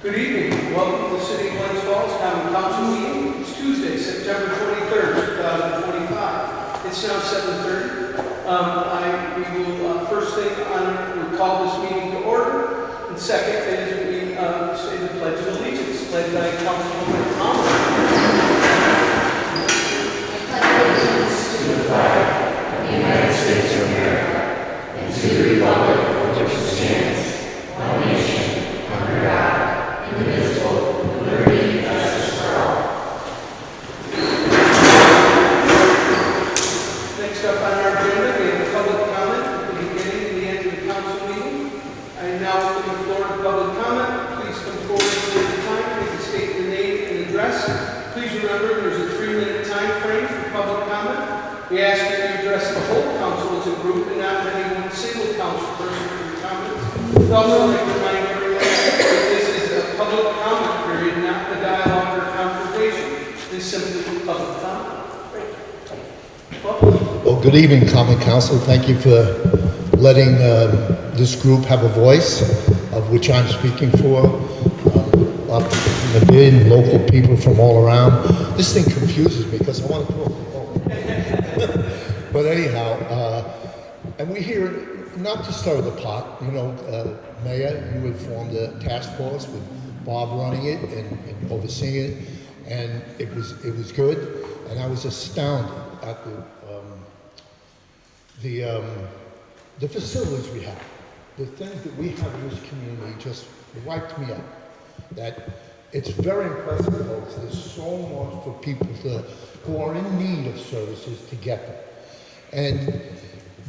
Good evening. Welcome to the City of Glens Falls Common Council meeting. It's Tuesday, September 23rd, 2025. It's now 7:30. We will, first thing we call this meeting to order. And second is we say the Pledge of Allegiance, led by Councilwoman Thomas. I pledge allegiance to the flag of the United States of America and to the republic for which it stands, one nation, under God, indivisible, with liberty and justice for all. Next up on our agenda, we have public comment at the beginning and the end of the council meeting. I now open the floor to public comment. Please come forward at the time. You can state your name and address. Please remember there's a 3-minute time frame for public comment. We ask that you address the whole council as a group and not any one single council person for your comments. We'd also like to remind everyone that this is a public comment period, not a dialogue or confrontation. This is simply public comment. Well, good evening, Common Council. Thank you for letting this group have a voice, of which I'm speaking for. Up in the mid, local people from all around. This thing confuses me because I want to talk. But anyhow, and we hear, not to stir the pot, Mayor, you had formed a task force with Bob running it and overseeing it, and it was good, and I was astounded at the facilities we have, the things that we have in this community just wiped me out. That it's very impressive, folks. There's so much for people who are in need of services to get them.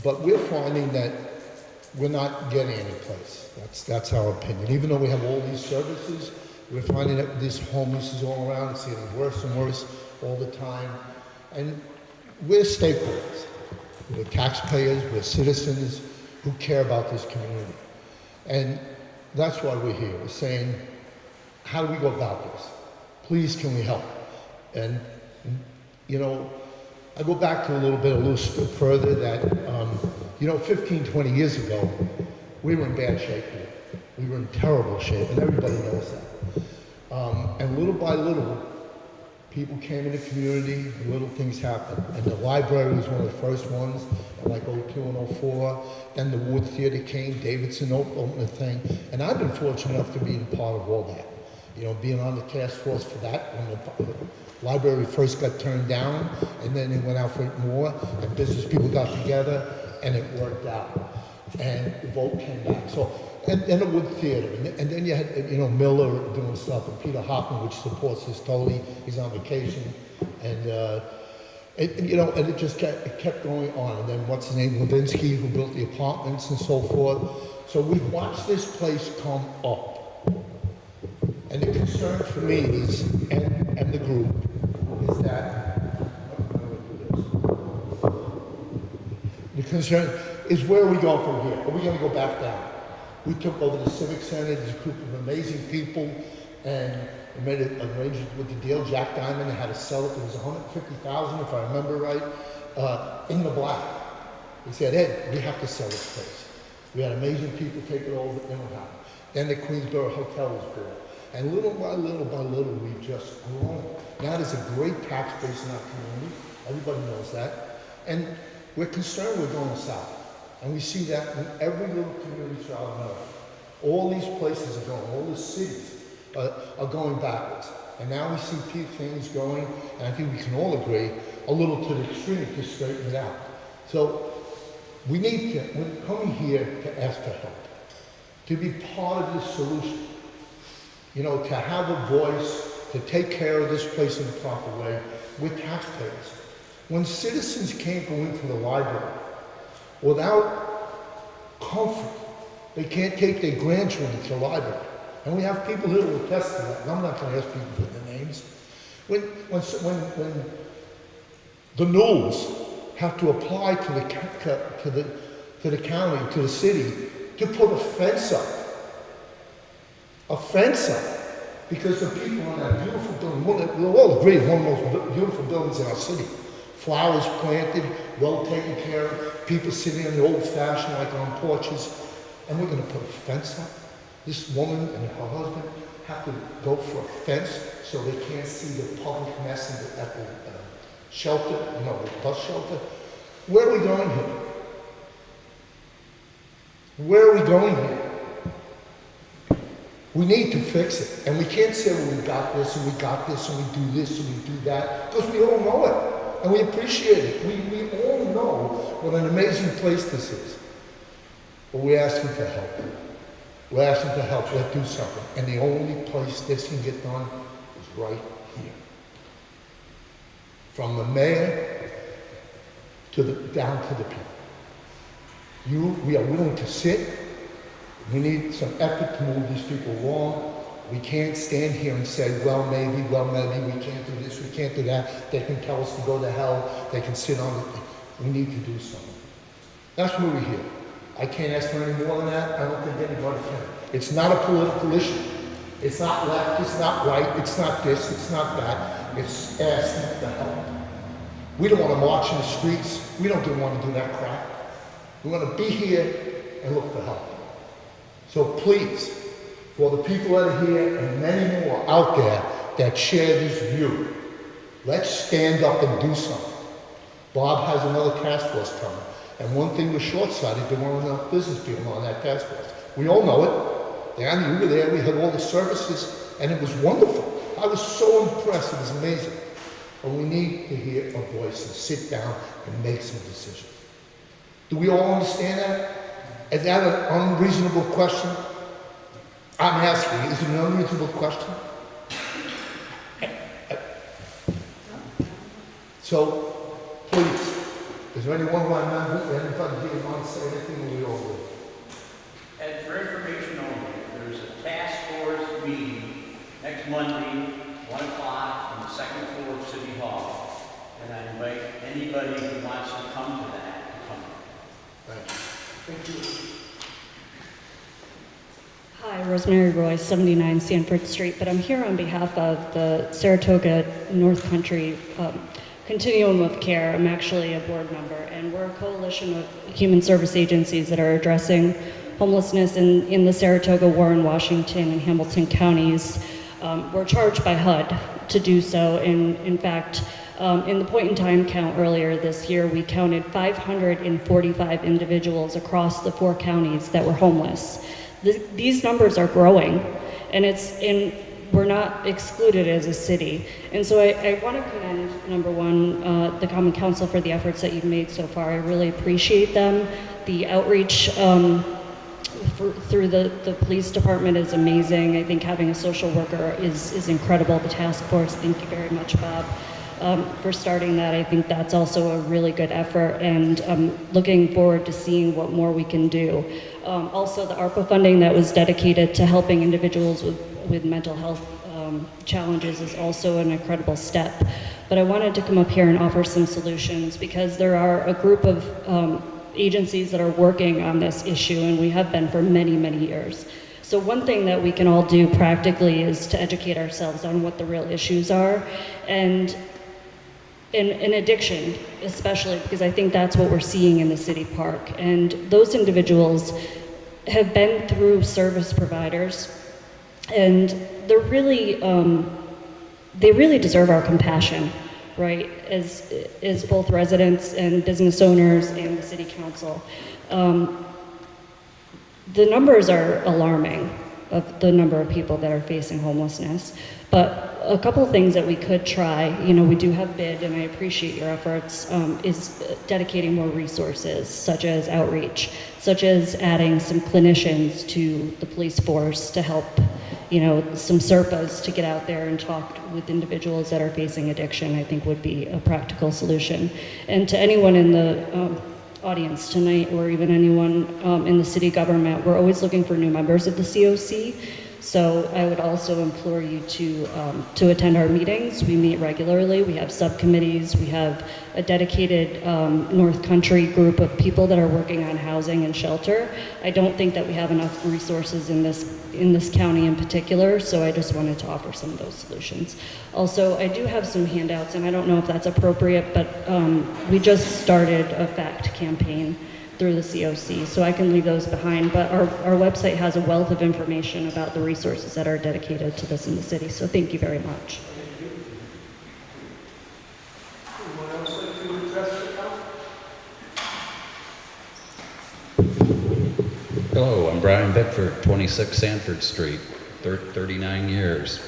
But we're finding that we're not getting any place. That's our opinion. Even though we have all these services, we're finding that this homeless is all around. It's getting worse and worse all the time. And we're stakeholders. We're taxpayers, we're citizens who care about this community. And that's why we're here. We're saying, how do we go about this? Please, can we help? And, I go back to a little step further that, 15, 20 years ago, we were in bad shape here. We were in terrible shape, and everybody knows that. And little by little, people came in the community, little things happened. And the library was one of the first ones, like 02 and 04. Then the Wood Theater came, Davidson opened the thing. And I've been fortunate enough to be a part of all that. Being on the task force for that, when the library first got turned down, and then it went out for more, and business people got together, and it worked out. And the vote came back. So, and the Wood Theater, and then you had, Miller doing stuff, and Peter Hoffman, which supports this totally. He's on vacation, and it just kept going on. And then what's his name, Levinsky, who built the apartments and so forth. So we've watched this place come up. And the concern for me is, and the group, is that, the concern is where are we going from here? Are we going to go back down? We took over the Civic Center, this group of amazing people, and we made an arrangement with the deal. Jack Diamond had to sell it. It was $150,000, if I remember right, in the black. He said, Ed, we have to sell this place. We had amazing people take it over, then what happened? Then the Queensboro Hotel was built. And little by little, we've just grown. Now there's a great tax base in our community. Everybody knows that. And we're concerned we're going south. And we see that in every little community throughout America. All these places are going, all the cities are going backwards. And now we see things going, and I think we can all agree, a little to the extreme to straighten it out. So we're coming here to ask for help, to be part of this solution. To have a voice, to take care of this place in the proper way with taxpayers. When citizens can't go into the library without comfort, they can't take their grandchildren to the library. And we have people here who will attest to that, and I'm not going to ask people for their names. When the Knowles have to apply to the county, to the city, to put a fence up, because the people in that beautiful building, we'll all agree, one of the most beautiful buildings in our city. Flowers planted, well taken care of, people sitting in the old fashioned, like on porches, and we're going to put a fence up. This woman and her husband have to go for a fence so they can't see the public mess at the shelter, the bus shelter. Where are we going here? Where are we going here? We need to fix it. And we can't say, well, we got this, and we got this, and we do this, and we do that, because we all know it. And we appreciate it. We all know what an amazing place this is. But we're asking for help. We're asking for help. Let's do something. And the only place this can get done is right here. From the mayor down to the people. We are willing to sit. We need some effort to move these people along. We can't stand here and say, well, maybe, we can't do this, we can't do that. They can tell us to go to hell. They can sit on it. We need to do something. That's why we're here. I can't ask for any more than that. I don't think anybody can. It's not a political issue. It's not left, it's not right, it's not this, it's not that. It's asking for help. We don't want to march in the streets. We don't want to do that crap. We want to be here and look for help. So please, for the people that are here and many more out there that share this view, let's stand up and do something. Bob has another task force coming. And one thing was short-sighted, there weren't enough business people on that task force. We all know it. Danny, you were there, we had all the services, and it was wonderful. I was so impressed, it was amazing. But we need to hear a voice and sit down and make some decisions. Do we all understand that? Is that an unreasonable question? I'm asking, is it an unreasonable question? So, please, is there anyone who anybody here want to say anything, or we all do? And for information only, there's a task force meeting next Monday, 1 o'clock, on the second floor of City Hall. And I invite anybody who wants to come to that to come. Thank you. Thank you. Hi, Rosemary Roy, 79 Sanford Street, but I'm here on behalf of the Saratoga North Country Continuum of Care. I'm actually a board member, and we're a coalition of human service agencies that are addressing homelessness in the Saratoga, Warren, Washington, and Hamilton counties. We're charged by HUD to do so. In fact, in the point in time count earlier this year, we counted 545 individuals across the 4 counties that were homeless. These numbers are growing, and we're not excluded as a city. And so I want to commend, number one, the Common Council for the efforts that you've made so far. I really appreciate them. The outreach through the police department is amazing. I think having a social worker is incredible. The task force, thank you very much, Bob, for starting that. I think that's also a really good effort, and I'm looking forward to seeing what more we can do. Also, the ARPA funding that was dedicated to helping individuals with mental health challenges is also an incredible step. But I wanted to come up here and offer some solutions, because there are a group of agencies that are working on this issue, and we have been for many, many years. So one thing that we can all do practically is to educate ourselves on what the real issues are, and in addiction, especially, because I think that's what we're seeing in the city park. And those individuals have been through service providers, and they're really, they really deserve our compassion, right? As both residents and business owners and the city council. The numbers are alarming of the number of people that are facing homelessness. But a couple of things that we could try, we do have BID, and I appreciate your efforts, is dedicating more resources, such as outreach, such as adding some clinicians to the police force to help, some Serpas to get out there and talk with individuals that are facing addiction, I think would be a practical solution. And to anyone in the audience tonight, or even anyone in the city government, we're always looking for new members of the COC. So I would also implore you to attend our meetings. We meet regularly. We have subcommittees. We have a dedicated North Country group of people that are working on housing and shelter. I don't think that we have enough resources in this county in particular, so I just wanted to offer some of those solutions. Also, I do have some handouts, and I don't know if that's appropriate, but we just started a FACT campaign. through the COC, so I can leave those behind. But our website has a wealth of information about the resources that are dedicated to this in the city, so thank you very much. Anyone else like to address the council? Hello, I'm Brian Bickford, 26 Sanford Street, 39 years.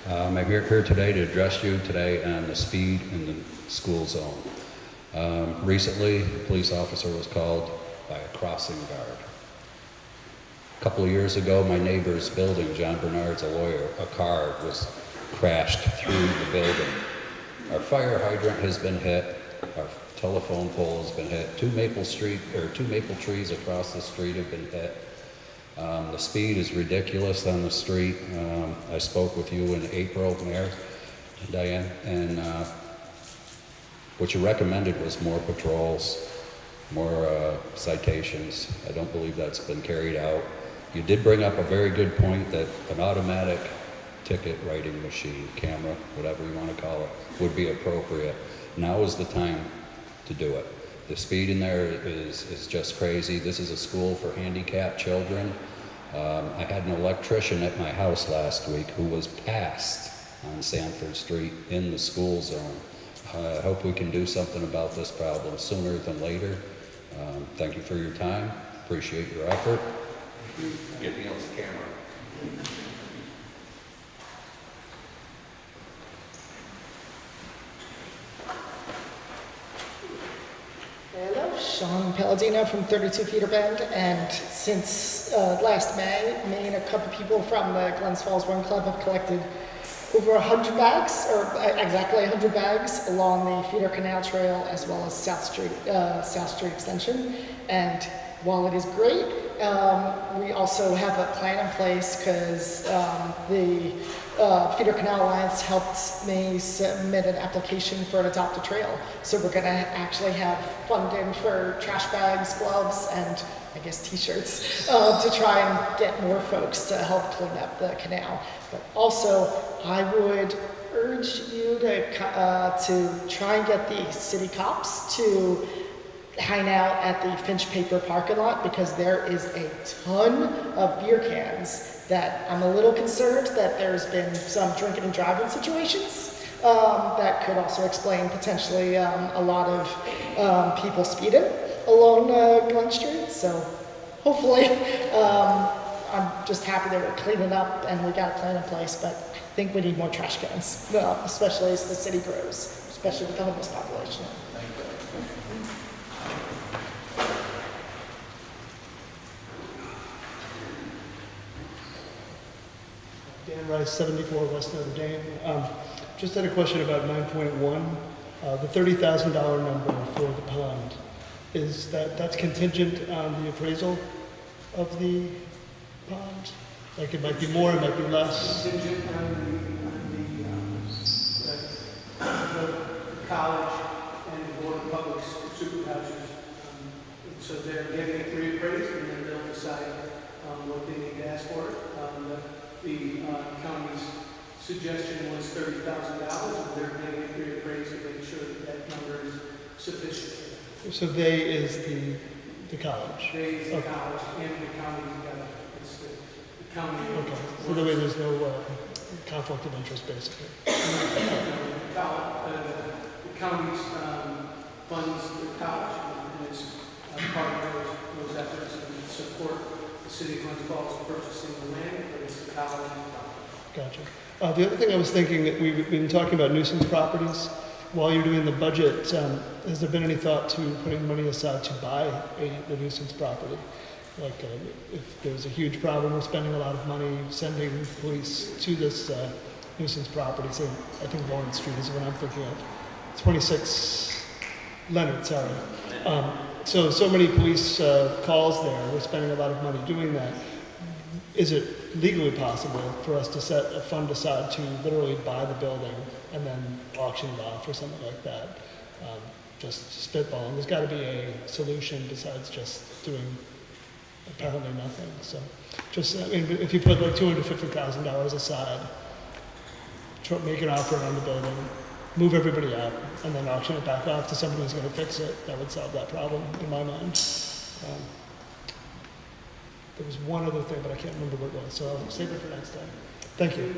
I'm here today to address you today on the speed in the school zone. Recently, a police officer was called by a crossing guard. A couple of years ago, my neighbor's building, John Bernard's a lawyer, a car was crashed through the building. Our fire hydrant has been hit, our telephone pole has been hit, two maple trees across the street have been hit. The speed is ridiculous on the street. I spoke with you in April, Mayor, Diane, and what you recommended was more patrols, more citations. I don't believe that's been carried out. You did bring up a very good point that an automatic ticket writing machine, camera, whatever you want to call it, would be appropriate. Now is the time to do it. The speed in there is just crazy. This is a school for handicapped children. I had an electrician at my house last week who was passed on Sanford Street in the school zone. I hope we can do something about this problem sooner than later. Thank you for your time. Appreciate your effort. Get me on the camera. Hello, Sean Palladino from 32 Peter Bend, and since last May, me and a couple people from the Glens Falls Run Club have collected over 100 bags, or exactly 100 bags, along the Feeder Canal Trail as well as South Street Extension. And while it is great, we also have a plan in place because the Feeder Canal Alliance helped me submit an application for an Adopt a Trail. So we're going to actually have funding for trash bags, gloves, and I guess t-shirts to try and get more folks to help clean up the canal. But also, I would urge you to try and get the city cops to hang out at the Finch Paper parking lot, because there is a ton of beer cans that I'm a little concerned that there's been some drinking and driving situations that could also explain potentially a lot of people speeding along Glen Street. So hopefully, I'm just happy that we're cleaning up and we got a plan in place, but I think we need more trash cans, especially as the city grows, especially with the homeless population. Dan Rice, 74 West Notre Dame. Just had a question about 9.1. The $30,000 number for the pond, is that's contingent on the appraisal of the pond? Like it might be more, it might be less. Contingent on the college and the Board of Public Supervisors. So they're getting it reappraised, and then they'll decide what they need to ask for it. The county's suggestion was $30,000, and they're getting it reappraised to make sure that that number is sufficient. So they is the college? They, the college, and the county together. It's the county. Okay, so that way there's no conflict of interest, basically. The county's funds the college, and it's part of those efforts and support the city of Glens Falls purchasing the land, but it's the college. Gotcha. The other thing I was thinking, that we've been talking about nuisance properties. While you're doing the budget, has there been any thought to putting money aside to buy the nuisance property? Like if there's a huge problem with spending a lot of money sending police to this nuisance property, say, I think Lawrence Street is what I'm thinking of. 26 Leonard, sorry. So many police calls there, we're spending a lot of money doing that. Is it legally possible for us to set a fund aside to literally buy the building and then auction it off or something like that? Just spitballing. There's got to be a solution besides just doing apparently nothing. So just, I mean, if you put like $250,000 aside, make an offer on the building, move everybody out, and then auction it back off to somebody who's going to fix it, that would solve that problem in my mind. Um, There was one other thing, but I can't remember what it was, so I'll save it for next time. Thank you.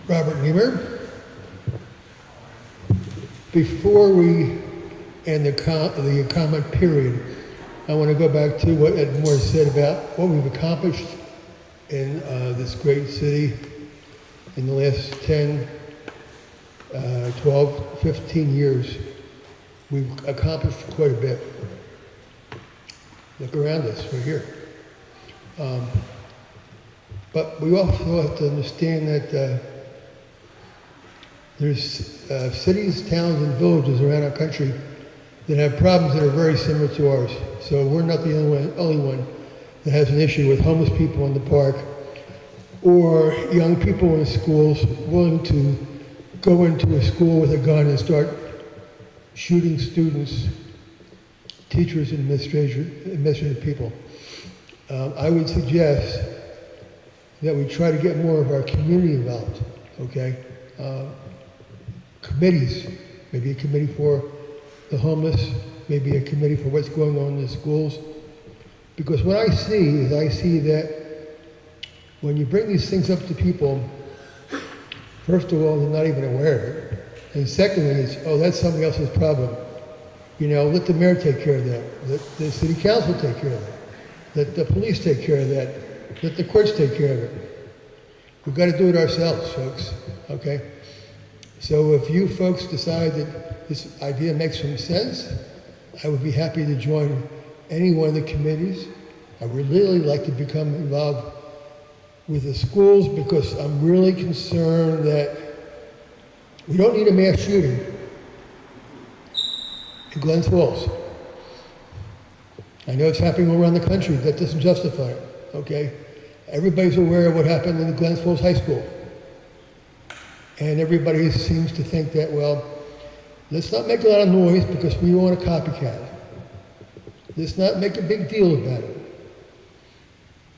Robert Niemer. Before we end the comment period, I want to go back to what Ed Moore said about what we've accomplished in this great city in the last 10, 12, 15 years. We've accomplished quite a bit. Look around us, we're here. But we also have to understand that there's cities, towns, and villages around our country that have problems that are very similar to ours. So we're not the only one that has an issue with homeless people in the park or young people in schools willing to go into a school with a gun and start shooting students, teachers, and administrative people. I would suggest that we try to get more of our community involved, okay? Committees, maybe a committee for the homeless, maybe a committee for what's going on in the schools. Because what I see that when you bring these things up to people, first of all, they're not even aware of it. And secondly, it's, oh, that's somebody else's problem. You know, let the mayor take care of that. Let the city council take care of that. Let the police take care of that. Let the courts take care of it. We've got to do it ourselves, folks, okay? So if you folks decide that this idea makes some sense, I would be happy to join any one of the committees. I would really like to become involved with the schools because I'm really concerned that we don't need a mass shooting in Glens Falls. I know it's happening all around the country. That doesn't justify it, okay? Everybody's aware of what happened in Glens Falls High School. And everybody seems to think that, well, let's not make a lot of noise because we want a copycat. Let's not make a big deal about it.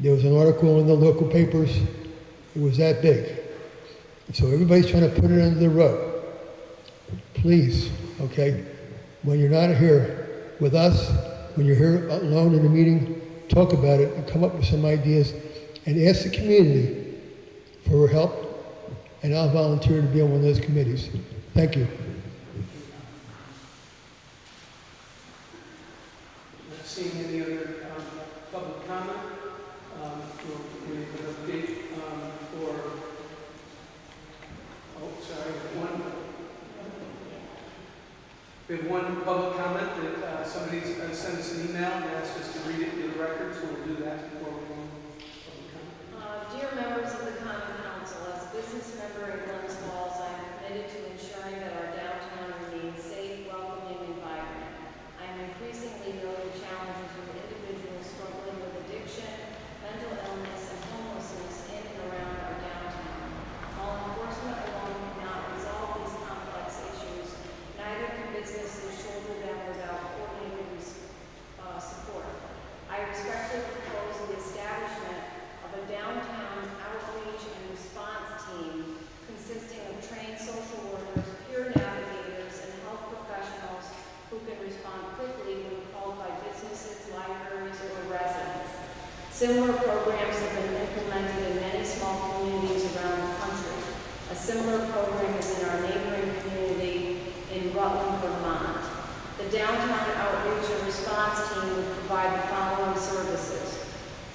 There was an article in the local papers, it was that big. So everybody's trying to put it under the rug. Please, okay, when you're not here with us, when you're here alone in a meeting, talk about it and come up with some ideas and ask the community for help, and I'll volunteer to be on one of those committees. Thank you. Not seeing any other public comment. We'll give an update for, we have one public comment that somebody sent us an email and asked us to read it to the record, so we'll do that before we go on public comment. Dear members of the Common Council, as a business member in Glens Falls, I am committed to ensuring that our downtown remains safe, welcoming environment. I am increasingly noting challenges with individuals struggling with addiction, mental illness, and homelessness in and around our downtown. While enforcement alone cannot resolve these complex issues, neither can businesses shoulder them without coordinated support. I respectfully propose the establishment of a downtown outreach and response team consisting of trained social workers, peer navigators, and health professionals who can respond quickly when called by businesses, libraries, or residents. Similar programs have been implemented in many small communities around the country. A similar program is in our neighboring community in Rutland, Vermont. The downtown outreach and response team would provide the following services: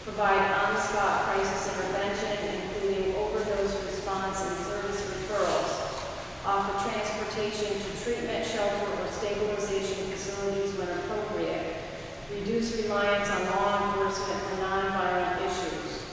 provide on-the-spot crisis intervention, including overdose response and service referrals, offer transportation to treatment, shelter, or stabilization facilities when appropriate, reduce reliance on law enforcement for nonviolent issues,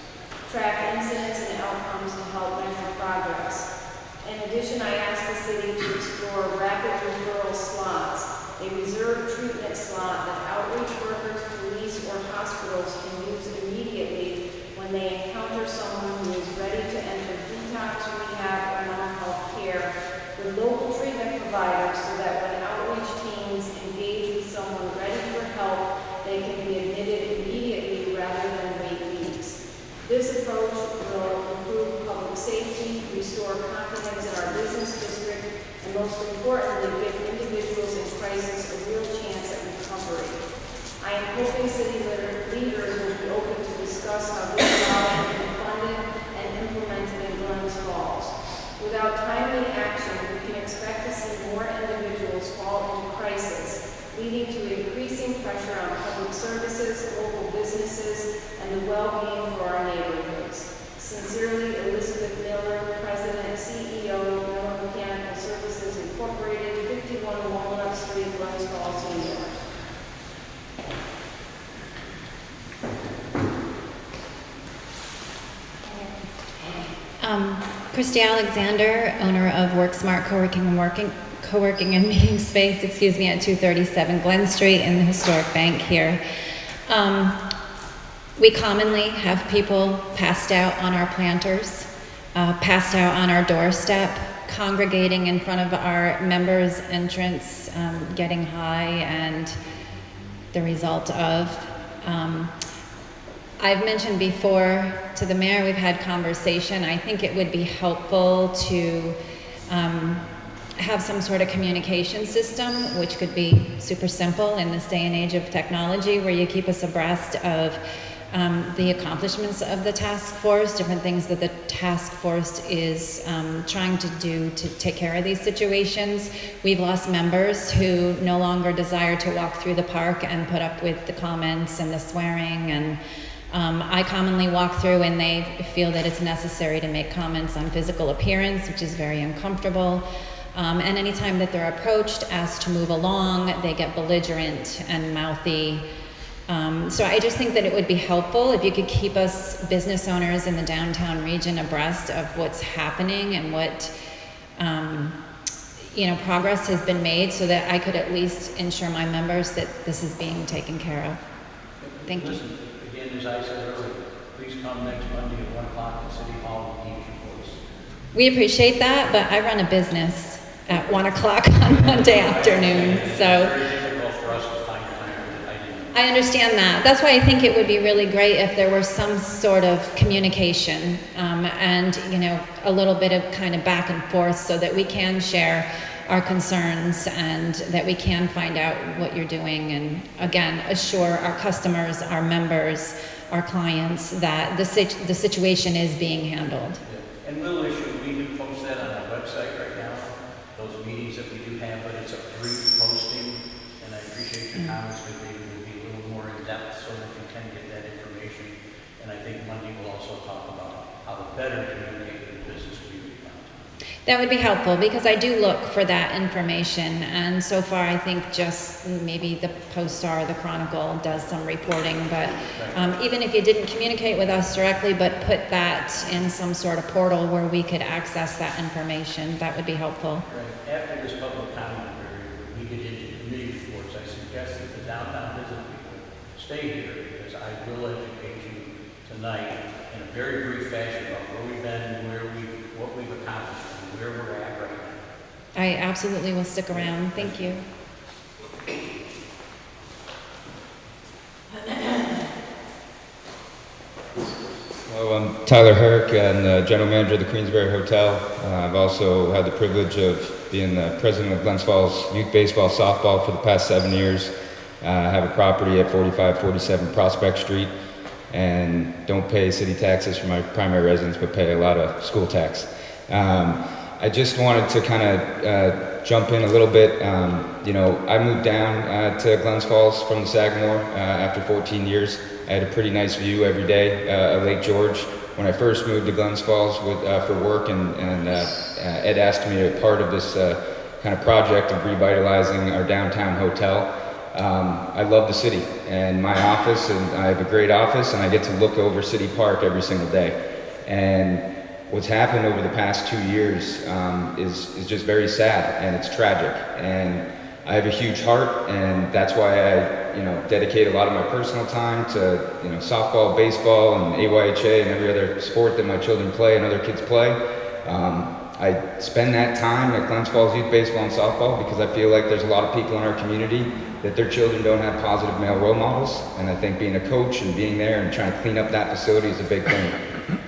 track incidents and outcomes to help measure progress. In addition, I ask the city to explore rapid referral slots, a reserved treatment slot that outreach workers, police, or hospitals can use immediately when they encounter someone who is ready to enter detox, rehab, or mental health care with local treatment providers so that when outreach teams engage with someone ready for help, they can be admitted immediately rather than wait restore confidence in our business district, and most importantly, give individuals in crisis a real chance at recovery. I am hoping city leaders will be open to discuss how this model can be funded and implemented in Glens Falls. Without timely action, we can expect to see more individuals fall into crisis, leading to increasing pressure on public services, local businesses, and the well-being for our neighborhoods. Sincerely, Elizabeth Miller, President, CEO, Miller Mechanical Services Incorporated, 51 Walnut Street, Glens Falls, New York. Christy Alexander, owner of WorkSmart Co-working and meeting space, at 237 Glen Street in the historic bank here. We commonly have people passed out on our planters, passed out on our doorstep, congregating in front of our members' entrance, getting high, and the result of I've mentioned before to the mayor, we've had conversation. I think it would be helpful to have some sort of communication system, which could be super simple in this day and age of technology, where you keep us abreast of the accomplishments of the task force, different things that the task force is trying to do to take care of these situations. We've lost members who no longer desire to walk through the park and put up with the comments and the swearing, and I commonly walk through and they feel that it's necessary to make comments on physical appearance, which is very uncomfortable. And anytime that they're approached, asked to move along, they get belligerent and mouthy. So I just think that it would be helpful if you could keep us business owners in the downtown region abreast of what's happening and what progress has been made, so that I could at least ensure my members that this is being taken care of. Thank you. Listen, again, as I said earlier, please come next Monday at 1 o'clock at City Hall and eat your voice. We appreciate that, but I run a business at 1 o'clock on Monday afternoon, so. It's very difficult for us to find time. I understand that. That's why I think it would be really great if there were some sort of communication and, a little bit of kind of back and forth, so that we can share our concerns and that we can find out what you're doing, and again, assure our customers, our members, our clients that the situation is being handled. Yeah. And we do post that on our website right now, those meetings that we do have, but it's a brief posting, and I appreciate your comments, but maybe we'll be a little more in depth so that you can get that information. And I think Monday we'll also talk about how to better communicate with the business community downtown. That would be helpful, because I do look for that information, and so far I think just maybe the Post-Star or the Chronicle does some reporting, but even if you didn't communicate with us directly, but put that in some sort of portal where we could access that information, that would be helpful. Right. After this public comment period, when we get into committee reports, I suggest that the downtown business people stay here, because I will educate you tonight in a very brief fashion about where we've been and what we've accomplished and where we're at right now. I absolutely will stick around. Thank you. Hello, I'm Tyler Herrick, and the General Manager of the Queensberry Hotel. I've also had the privilege of being the President of Glens Falls Youth Baseball Softball for the past 7 years. I have a property at 4547 Prospect Street, and don't pay city taxes for my primary residence, but pay a lot of school tax. I just wanted to kind of jump in a little bit. I moved down to Glens Falls from the Sagamore after 14 years. I had a pretty nice view every day of Lake George. When I first moved to Glens Falls for work, and Ed asked me to be part of this kind of project of revitalizing our downtown hotel. I love the city and my office, and I have a great office, and I get to look over City Park every single day. And what's happened over the past 2 years is just very sad, and it's tragic. And I have a huge heart, and that's why I dedicate a lot of my personal time to softball, baseball, and AYHA, and every other sport that my children play and other kids play. I spend that time at Glens Falls Youth Baseball and Softball because I feel like there's a lot of people in our community that their children don't have positive male role models, and I think being a coach and being there and trying to clean up that facility is a big thing.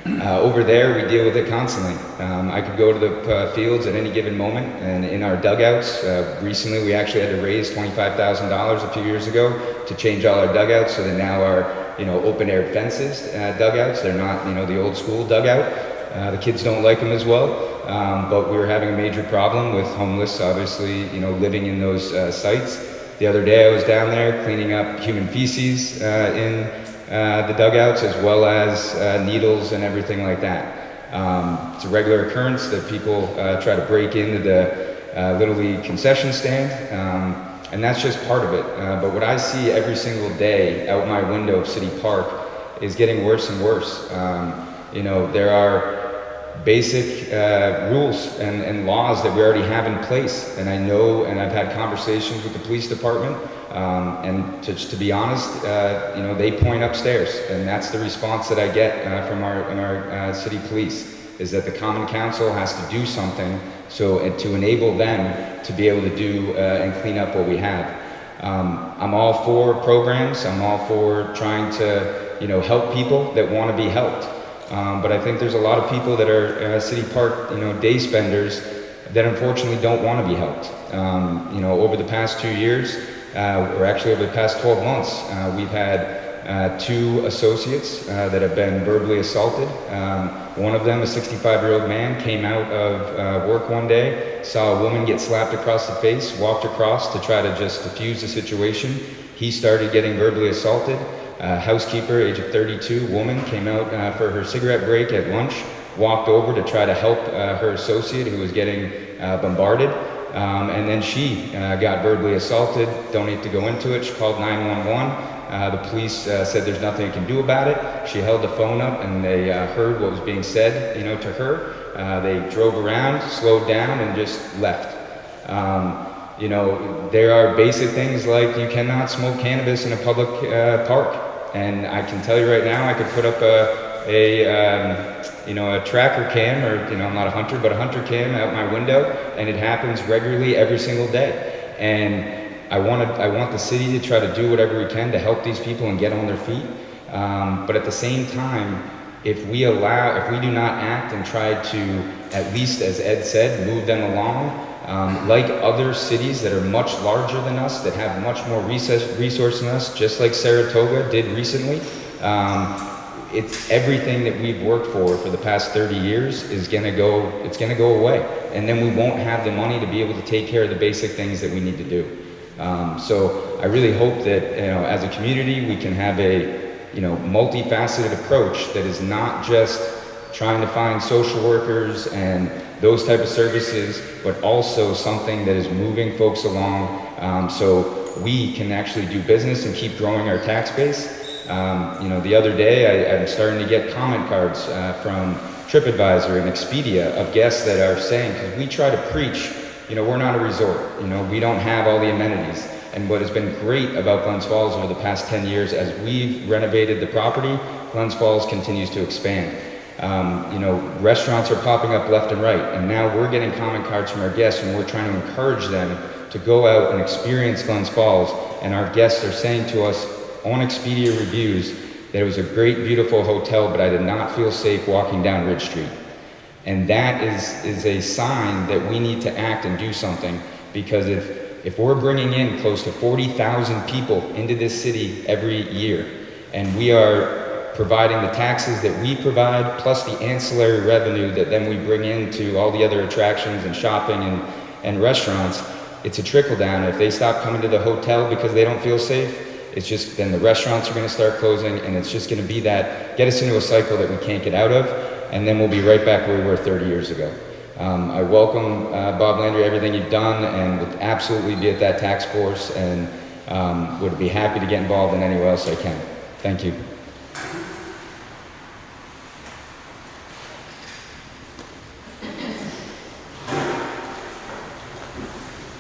Over there, we deal with it constantly. I could go to the fields at any given moment, and in our dugouts, recently we actually had to raise $25,000 a few years ago to change all our dugouts so that now are, open air fences dugouts. They're not, the old school dugout. The kids don't like them as well, but we were having a major problem with homeless, obviously, living in those sites. The other day I was down there cleaning up human feces in the dugouts, as well as needles and everything like that. It's a regular occurrence that people try to break into the Little League concession stand, and that's just part of it. But what I see every single day out my window of City Park is getting worse and worse. There are basic rules and laws that we already have in place, and I know, and I've had conversations with the police department, and to be honest, they point upstairs, and that's the response that I get from our city police, is that the Common Council has to do something to enable them to be able to do and clean up what we have. I'm all for programs. I'm all for trying to help people that want to be helped. But I think there's a lot of people that are City Park, day spenders that unfortunately don't want to be helped. Over the past 2 years, or actually over the past 12 months, we've had 2 associates that have been verbally assaulted. One of them, a 65-year-old man, came out of work one day, saw a woman get slapped across the face, walked across to try to just diffuse the situation. He started getting verbally assaulted. Housekeeper, age of 32, woman, came out for her cigarette break at lunch, walked over to try to help her associate who was getting bombarded, and then she got verbally assaulted. Don't need to go into it. She called 911. The police said there's nothing you can do about it. She held the phone up and they heard what was being said, to her. They drove around, slowed down, and just left. There are basic things like you cannot smoke cannabis in a public park. And I can tell you right now, I could put up a tracker cam, or I'm not a hunter, but a hunter cam out my window, and it happens regularly every single day. And I want the city to try to do whatever we can to help these people and get on their feet. But at the same time, if we do not act and try to, at least as Ed said, move them along, like other cities that are much larger than us, that have much more resource than us, just like Saratoga did recently, it's everything that we've worked for the past 30 years is gonna go away. And then we won't have the money to be able to take care of the basic things that we need to do. So I really hope that, as a community, we can have a, multifaceted approach that is not just trying to find social workers and those type of services, but also something that is moving folks along, so we can actually do business and keep growing our tax base. The other day I'm starting to get comment cards from TripAdvisor and Expedia of guests that are saying, because we try to preach, we're not a resort, we don't have all the amenities. And what has been great about Glens Falls over the past 10 years, as we've renovated the property, Glens Falls continues to expand. Restaurants are popping up left and right, and now we're getting comment cards from our guests, and we're trying to encourage them to go out and experience Glens Falls. And our guests are saying to us on Expedia reviews that it was a great, beautiful hotel, but I did not feel safe walking down Ridge Street. And that is a sign that we need to act and do something, because if we're bringing in close to 40,000 people into this city every year, and we are providing the taxes that we provide, plus the ancillary revenue that then we bring into all the other attractions and shopping and restaurants, it's a trickle down. If they stop coming to the hotel because they don't feel safe, it's just, then the restaurants are gonna start closing, and it's just gonna be that, get us into a cycle that we can't get out of, and then we'll be right back where we were 30 years ago. I welcome, Bob Landry, everything you've done, and would absolutely be at that tax force, and would be happy to get involved in any way else I can. Thank you.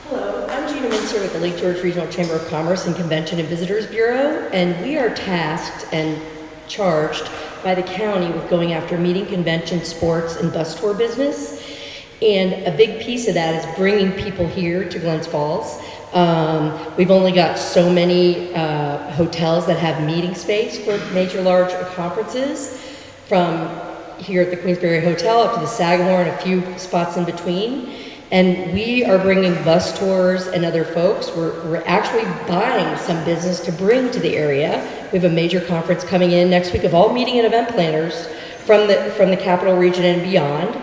Hello, I'm Gina Mincer with the Lake George Regional Chamber of Commerce and Convention and Visitors Bureau, and we are tasked and charged by the county with going after meeting, convention, sports, and bus tour business. And a big piece of that is bringing people here to Glens Falls. We've only got so many hotels that have meeting space for major large conferences, from here at the Queensberry Hotel up to the Sagamore and a few spots in between. And we are bringing bus tours and other folks. We're actually buying some business to bring to the area. We have a major conference coming in next week of all meeting and event planners from the capital region and beyond.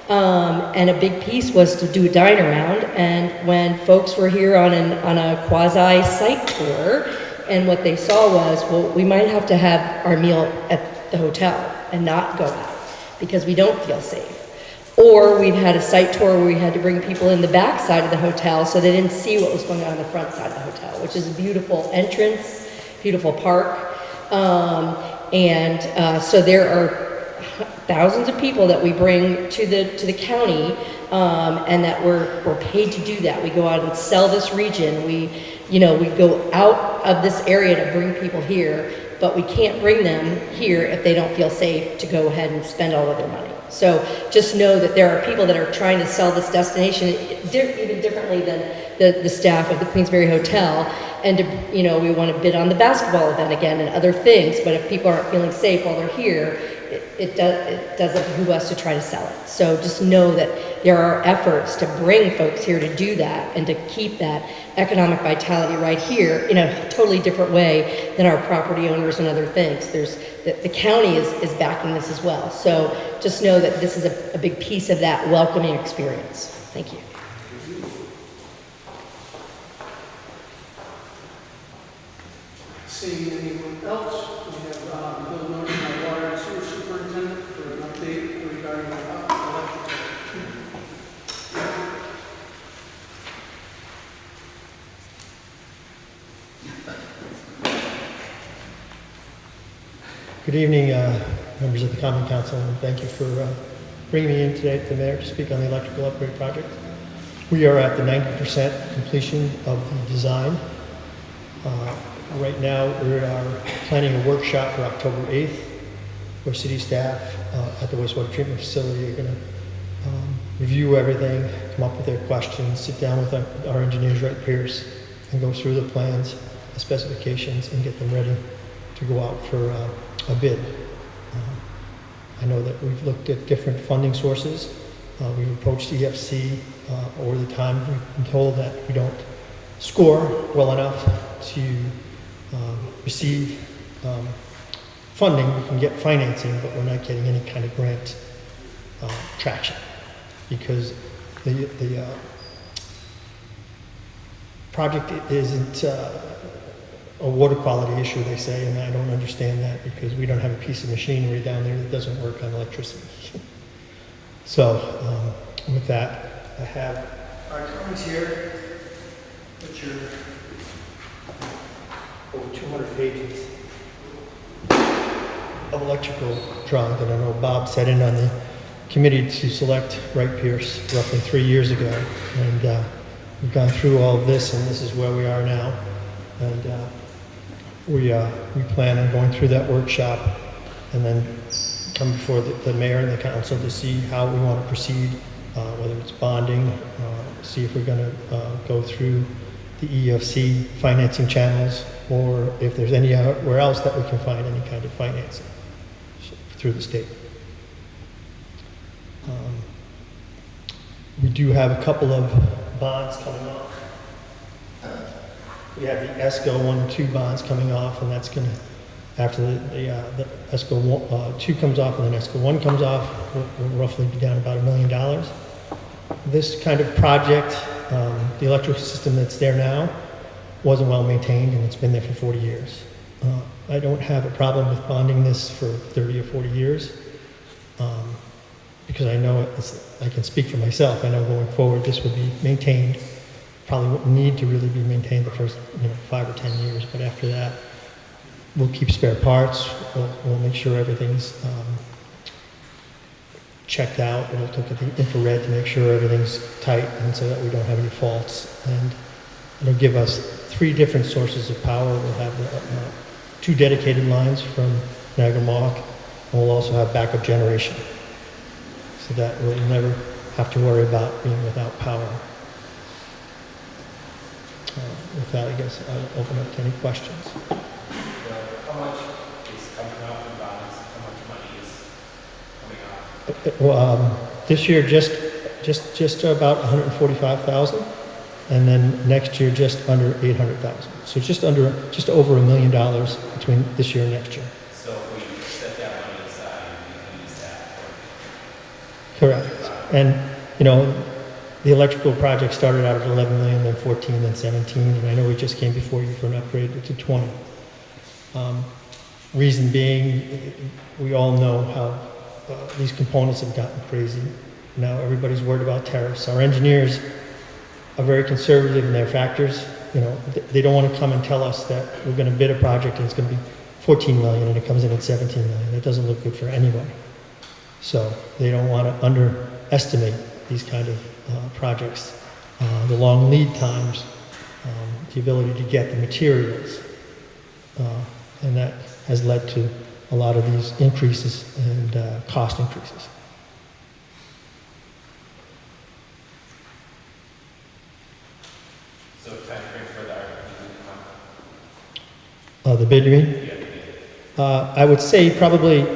And a big piece was to do a dine around. And when folks were here on a quasi site tour, and what they saw was, well, we might have to have our meal at the hotel and not go out because we don't feel safe. Or we've had a site tour where we had to bring people in the back side of the hotel so they didn't see what was going on in the front side of the hotel, which is a beautiful entrance, beautiful park. So there are thousands of people that we bring to the county, and that we're paid to do that. We go out and sell this region. We go out of this area to bring people here, but we can't bring them here if they don't feel safe to go ahead and spend all of their money. So just know that there are people that are trying to sell this destination even differently than the staff of the Queensberry Hotel. And we want to bid on the basketball event again and other things. But if people aren't feeling safe while they're here, it doesn't behoove us to try to sell it. So just know that there are efforts to bring folks here to do that and to keep that economic vitality right here in a totally different way than our property owners and other things. The county is backing this as well. So just know that this is a big piece of that welcoming experience. Thank you. Seeing anyone else, we have Bill Norton, our water and sewer superintendent, for an update regarding electrical. Good evening, members of the Common Council, and thank you for bringing me in today to the mayor to speak on the electrical upgrade project. We are at the 90% completion of the design. Right now, we are planning a workshop for October 8th, where city staff at the wastewater treatment facility are going to review everything, come up with their questions, sit down with our engineers, Wright Pierce, and go through the plans, the specifications, and get them ready to go out for a bid. I know that we've looked at different funding sources. We've approached EFC over the time. We've been told that we don't score well enough to receive funding. We can get financing, but we're not getting any kind of grant traction because the project isn't a water quality issue, they say, and I don't understand that because we don't have a piece of machinery down there that doesn't work on electricity. So with that, I have our drawings here, which are over 200 pages of electrical drawings. And I know Bob sat in on the committee to select Wright Pierce roughly 3 years ago. And we've gone through all of this, and this is where we are now. And we plan on going through that workshop and then come before the mayor and the council to see how we want to proceed, whether it's bonding, see if we're going to go through the EFC financing channels, or if there's anywhere else that we can find any kind of financing through the state. We do have a couple of bonds coming off. We have the ESCO 1 and 2 bonds coming off, and that's going to, after the ESCO 2 comes off and then ESCO 1 comes off, we'll roughly be down about $1 million. This kind of project, the electrical system that's there now, wasn't well maintained, and it's been there for 40 years. I don't have a problem with bonding this for 30 or 40 years, because I know I can speak for myself. I know going forward this would be maintained. Probably wouldn't need to really be maintained the first 5 or 10 years, but after that, we'll keep spare parts. We'll make sure everything's checked out. We'll look at the infrared to make sure everything's tight, and so that we don't have any faults. And it'll give us 3 different sources of power. We'll have 2 dedicated lines from Niagara Mohawk, and we'll also have backup generation, so that we'll never have to worry about being without power. With that, I guess I'll open up to any questions. How much is coming off in bonds? How much money is coming off? This year, just about 145,000, and then next year, just under 800,000. So just over $1 million between this year and next year. So if we set that money aside, we can use that for. Correct. And, you know, the electrical project started out at 11 million, then 14, then 17, and I know we just came before you for an upgrade to 20. Reason being, we all know how these components have gotten crazy. Now everybody's worried about tariffs. Our engineers are very conservative in their factors. You know, they don't want to come and tell us that we're going to bid a project and it's going to be 14 million and it comes in at 17 million. That doesn't look good for anybody. So they don't want to underestimate these kind of projects. The long lead times, the ability to get the materials, and that has led to a lot of these increases and cost increases. So time frame for the RFP? The bid, you mean? Yeah, the bid. I would say probably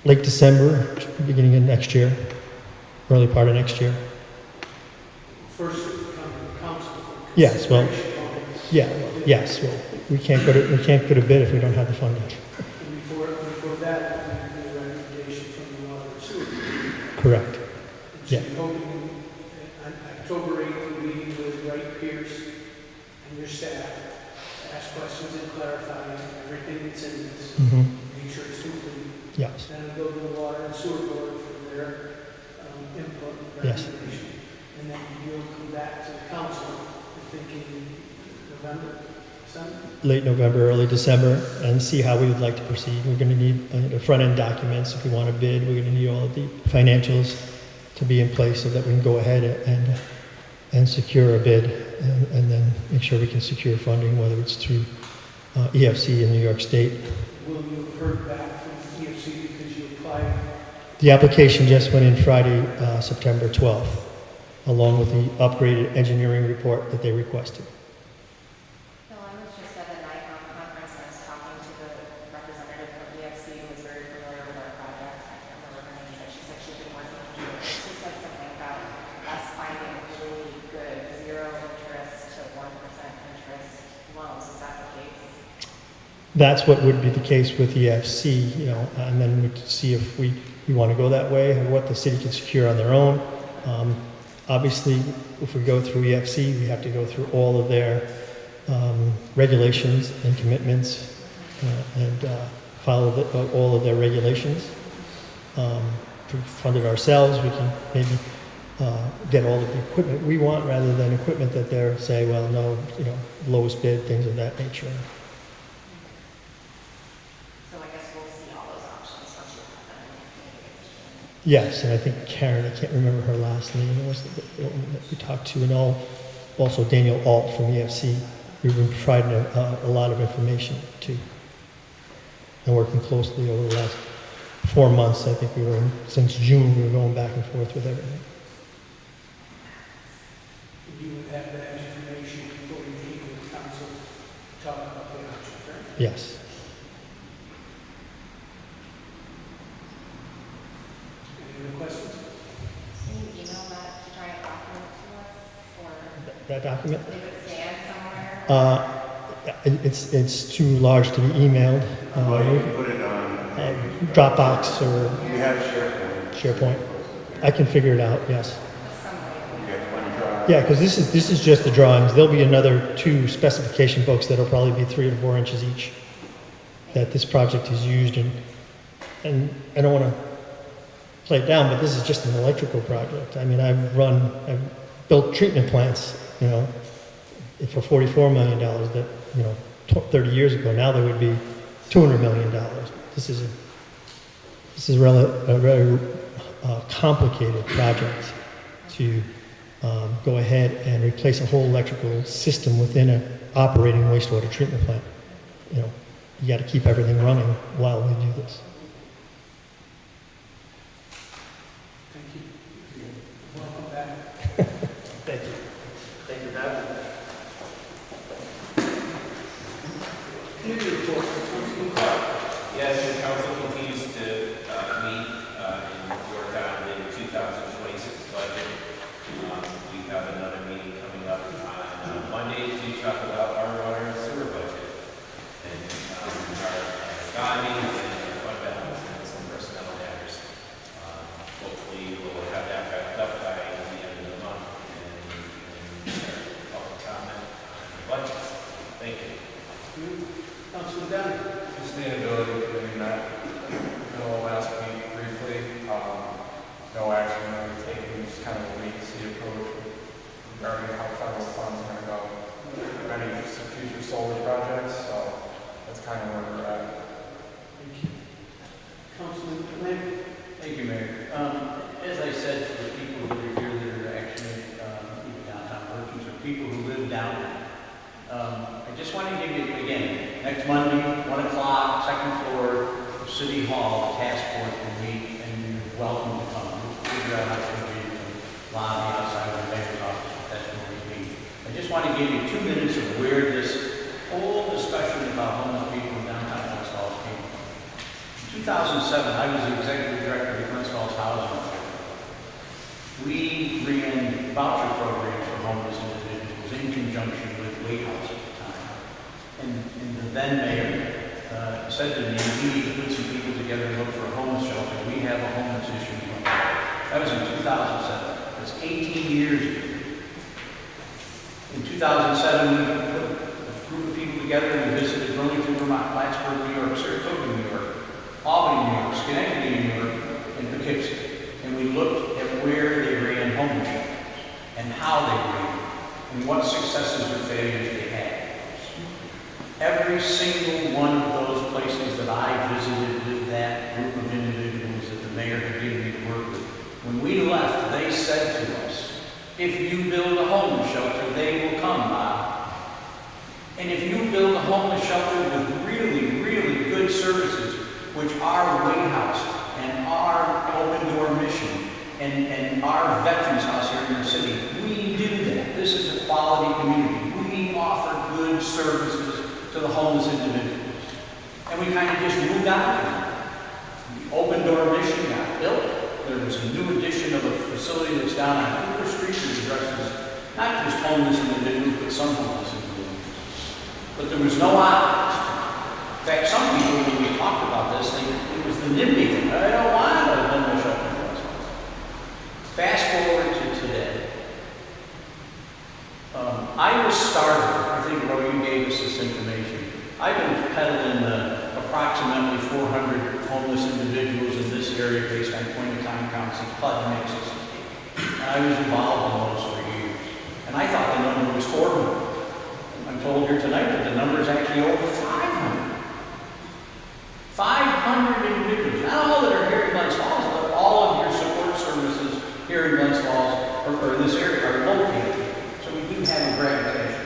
late December, beginning of next year, early part of next year. First, it would come to the council. for Yes, well, consideration. yes, well, we can't go to bid if we don't have the funding. And before that, we need a recommendation from the water and sewer. Correct. And Yeah. so you're hoping on October 8th, meeting with Wright Pierce and your staff, to ask questions and clarify everything that's in this, Mm-hmm. make sure it's complete. Yes. Then it'll go to the water and sewer board for their input, Yes. recommendation. And then you'll come back to the council, thinking November, December. Late November, early December, and see how we would like to proceed. We're going to need the front-end documents if we want to bid. We're going to need all of the financials to be in place so that we can go ahead and secure a bid, and then make sure we can secure funding, whether it's through EFC in New York State. Will you have heard back from EFC because you applied? The application just went in Friday, September 12th, along with the upgraded engineering report that they requested. No, I was just at a NICOM conference and I was talking to the representative from EFC who was very familiar with our project. I can't remember her name, but she said she'd been working on it. She said something about us finding really good 0 interest to 1% interest loans. Is that the case? That's what would be the case with EFC, you know, and then we'd see if we want to go that way, or what the city can secure on their own. Obviously, if we go through EFC, we have to go through all of their regulations and commitments and follow all of their regulations. If we fund it ourselves, we can maybe get all of the equipment we want rather than equipment that they're saying, well, no, you know, lowest bid, things of that nature. So I guess we'll see all those options once you have them. Yes, and I think Karen, I can't remember her last name, was the woman that we talked to, and also Daniel Alt from EFC. We've been providing a lot of information too. And working closely over the last 4 months, I think since June, we were going back and forth with everything. You would have that information before you meet with the council, to talk about the options, right? Yes. Any other questions? Can you email that giant document to us, or That document? is it scanned somewhere? It's too large to be emailed. Well, you can put it on. Dropbox or We have SharePoint. SharePoint. I can figure it out, yes. We have OneDrive. Yeah, because this is just the drawings. There'll be another 2 specification books that'll probably be 3 to 4 inches each that this project is used in. And I don't want to play it down, but this is just an electrical project. I mean, I've built treatment plants, you know, for $44 million that, you know, 30 years ago. Now they would be $200 million. This is a very complicated project to go ahead and replace a whole electrical system within an operating wastewater treatment plant. You know, you got to keep everything running while we do this. Thank you. Welcome back. Thank you. Thank you, Matt. Committee report, Councilman Clark. Yes, the council out to the lobby outside of the mayor's office, but that's where we meet. I just want to give you 2 minutes of where this whole discussion about homeless people in downtown Glens Falls came from. In 2007, I was the executive director of the Glens Falls Housing Authority. We ran voucher programs for homeless individuals in conjunction with Wade House at the time. And the then mayor said to me, we need to put some people together and look for a homeless shelter. We have a homeless issue. That was in 2007. That's 18 years ago. In 2007, we put a group of people together and we visited Burlington, Vermont, Plattsburgh, New York, Saratoga, New York, Albany, New York, Schenectady, New York, and Poughkeepsie. And we looked at where they ran homeless shelters and how they ran and what successes or failures they had. Every single one of those places that I visited with that group of individuals that the mayor had given me to work with, when we left, they said to us, if you build a homeless shelter, they will come, Bob. And if you build a homeless shelter with really, really good services, which our Wade House and our Open Door Mission and our Veterans House here in the city, we do that. This is a quality community. We offer good services to the homeless individuals. And we kind of just moved on from it. The Open Door Mission got built. There was a new addition of a facility that's down on Cooper Street that addresses not just homeless individuals, but some homeless individuals. But there was no options. In fact, some people, when we talked about this, it was the NIMBY thing. I don't want a homeless shelter. Fast forward to today. I was started, I think, Roy, you gave us this information. I've been peddling approximately 400 homeless individuals in this area based on point-of-time counts and PUD mixes. And I was involved in those for years. And I thought the number was 400. I'm told here tonight that the number is actually over 500. 500 individuals. Not all that are here in Glens Falls, but all of your support services here in Glens Falls or in this area are located. So we do have a gravitation.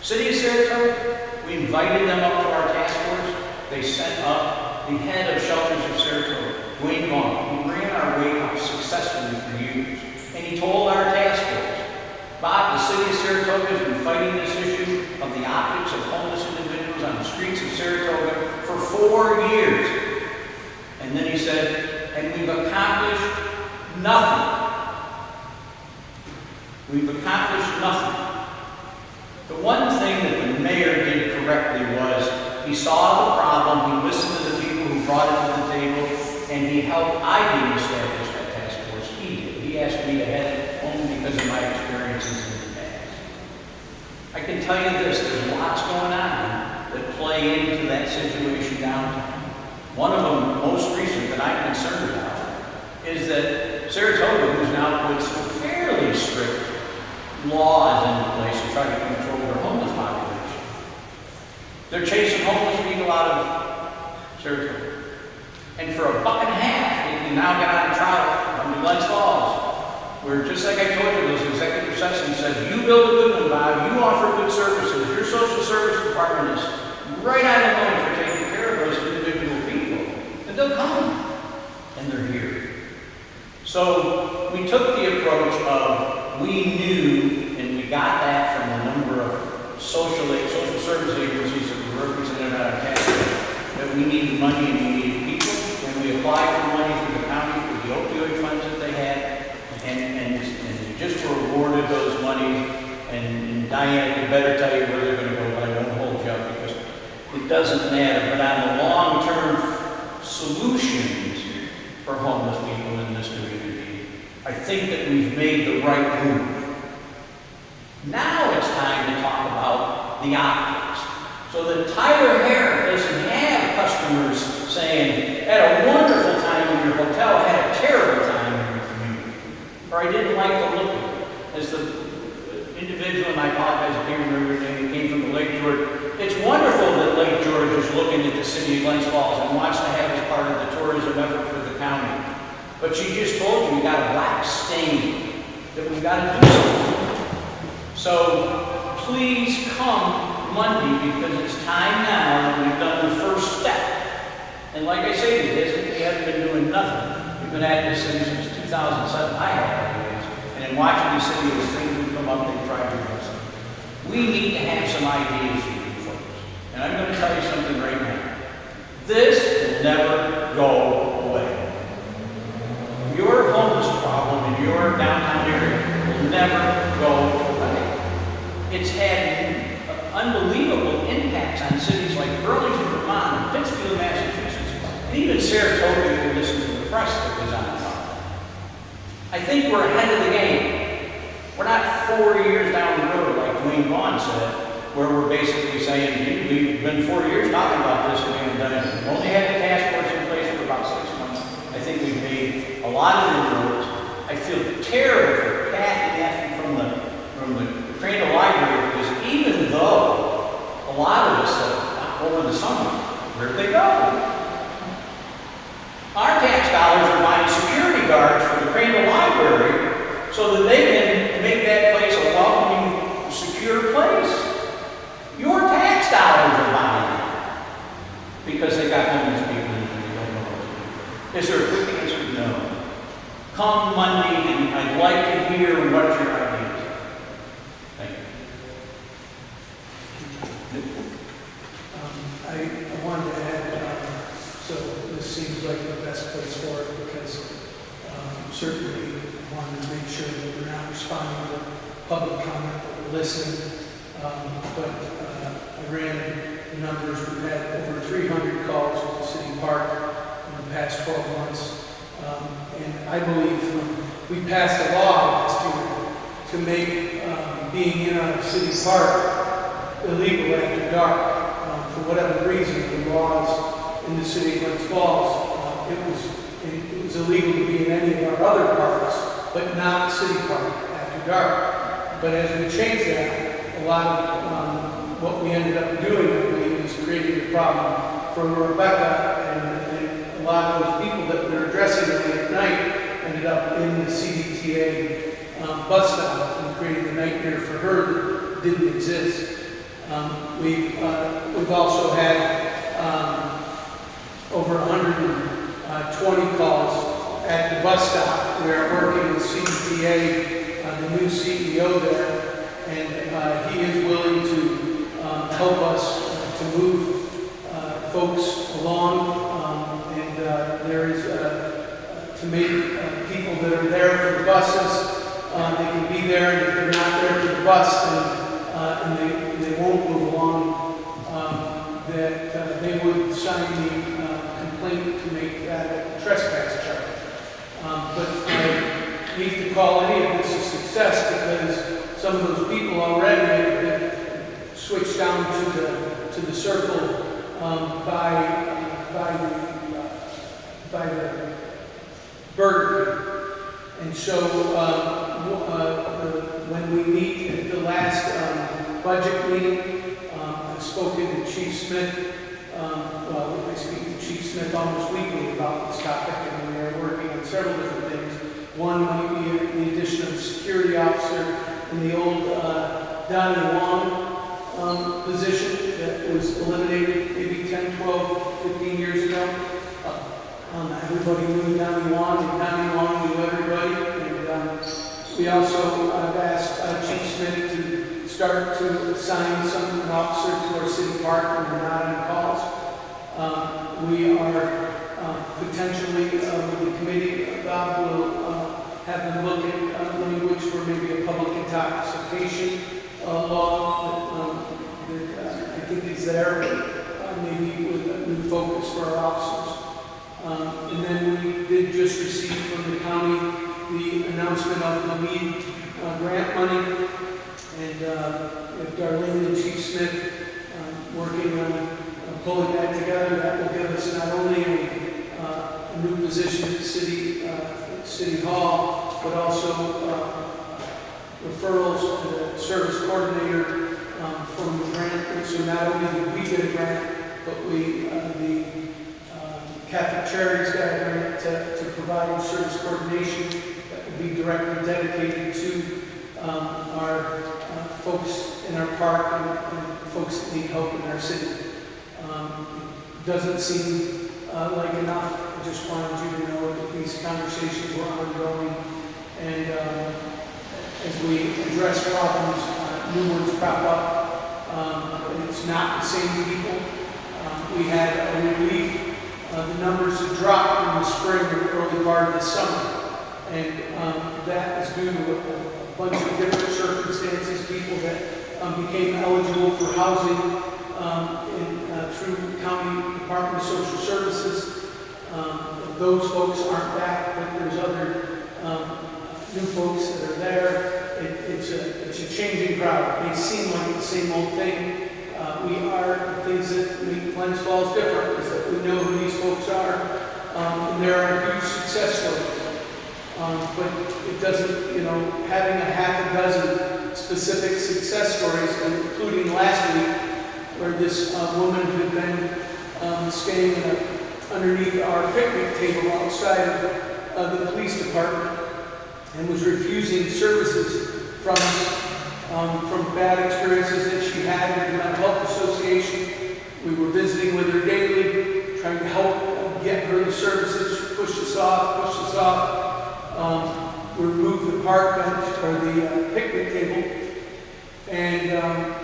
City of Saratoga, we invited them up to our task force. They sent up the head of Shelters of Saratoga, Dwayne Vaughn. He ran our Wade House successfully for years. And he told our task force, Bob, the city of Saratoga has been fighting this issue of the optics of homeless individuals on the streets of Saratoga for 4 years. And then he said, and we've accomplished nothing. We've accomplished nothing. The one thing that the mayor did correctly was he saw the problem, he listened to the people who brought it to the table, and he helped. I didn't establish that task force. He did. He asked me to head it only because of my experiences in the past. I can tell you this, there's lots going on that play into that situation downtown. One of them, most recent, that I'm concerned about, is that Saratoga, who's now put some fairly strict laws into place to try to control their homeless population. They're chasing homeless people out of Saratoga. And for $1.50, they now got on trial under Glens Falls, where just like I told you, those executive sessions said, you build a good one, Bob, you offer good services, your social service department is right on the money for taking care of those individual people. And they'll come, and they're here. So we took the approach of, we knew, and we got that from a number of social service agencies that were represented on our task force, that we needed money and we needed people, and we applied for money through the county for the opioid funds that they had, and we just were awarded those monies, and Diana could better tell you where they're going to go, but I won't hold you up because it doesn't matter. But on the long-term solutions for homeless people in this community, I think that we've made the right move. Now it's time to talk about the optics. So that Tyler Herrick doesn't have customers saying, had a wonderful time in your hotel, had a terrible time in your community, or I didn't like the look of it. As the individual, and I apologize, I can't remember your name, came from the Lake George. It's wonderful that Lake George is looking at the city of Glens Falls and wants to have as part of the tourism effort for the county. But she just told you we got a black stain, that we've got to do something. So please come Monday, because it's time now that we've done the first step. And like I say, we haven't been doing nothing. We've been at this thing since 2007, I had anyways, and in Washington City, as things would come up, they tried to address them. We need to have some ideas for you folks. And I'm going to tell you something right now. This will never go away. Your homeless problem in your downtown area will never go away. It's had unbelievable impacts on cities like Burlington, Vermont, and Pittsfield, Massachusetts, and even Saratoga, if you listen to the press that was on it. I think we're ahead of the game. We're not 4 years down the road, like Dwayne Vaughn said, where we're basically saying, we've been 4 years talking about this and we haven't done anything. We've only had the task force in place for about 6 months. I think we've made a lot of inroads. I feel terrible for Kathy Effie from the Crandall Library, because even though a lot of us over the summer, where'd they go? Our tax dollars are buying security guards for the Crandall Library so that they can make that place a welcoming, secure place. Your tax dollars are buying it because they got homeless people and they don't know what to do. Is there a quick answer? No. Come Monday, and I'd like to hear what your ideas are. Thank you. I wanted to add, so this seems like the best place for it because certainly wanted to make sure that we're not responding to public comment, that we're listening. But I ran the numbers. We've had over 300 calls with the city park in the past 12 months. And I believe we passed a law last year to make being in a city park illegal after dark. For whatever reason, the laws in the city of Glens Falls, it was illegal to be in any of our other parks, but not city park after dark. But as we changed that, a lot of what we ended up doing, I believe, is creating a problem for Rebecca and a lot of those people that were addressing it at night ended up in the CDTA bus stop and creating a nightmare for her that didn't exist. We've also had over 120 calls at the bus stop. We are working with CDTA, the new CEO there, and he is willing to help us to move folks along, and there is to make people that are there for the buses, they can be there, and if they're not there for the bus, then and they won't move along, that they would sign the complaint to make that a trespass charge. But I need to call any of this a success because some of those people already have switched down to the circle by the Burger King. And so when we meet at the last budget meeting, I've spoken to Chief Smith. Well, I speak to Chief Smith almost weekly about this topic, and we are working on several different things. One might be the addition of a security officer in the old Donnie Wong position that was eliminated maybe 10, 12, 15 years ago. Everybody knew Donnie Wong, and Donnie Wong knew everybody. And we also have asked Chief Smith to start to assign an officer to our city park when we're not on calls. We are potentially, with the committee, Bob will have them look at language for maybe a public intoxication law that I think is there, maybe with a new focus for our officers. And then we did just receive from the county the announcement of the LEAD grant money, and with Darlene and Chief Smith working on pulling that together. That will give us not only a new position at City Hall, but also referrals to the service coordinator from the grant. So not only did we get a grant, but the Catholic Charities got a grant to provide service coordination that will be directly dedicated to our folks in our park and folks that need help in our city. Doesn't seem like enough, I just wanted you to know that these conversations were ongoing, and as we address problems, new ones crop up. It's not the same people. We had a relief. The numbers have dropped in the spring and early part of the summer, and that is due to a bunch of different circumstances, people that became eligible for housing through County Department of Social Services. Those folks aren't back, but there's other new folks that are there. It's a changing crowd. It may seem like the same old thing. The things that make Glens Falls different is that we know who these folks are, and there are huge success stories. But it doesn't, having a half a dozen specific success stories, including last week, where this woman had been staying underneath our picnic table outside of the police department and was refusing services from us. From bad experiences that she had with the Mental Health Association. We were visiting with her daily, trying to help get her the services. She pushed us off. We removed the park bench, or the picnic table, and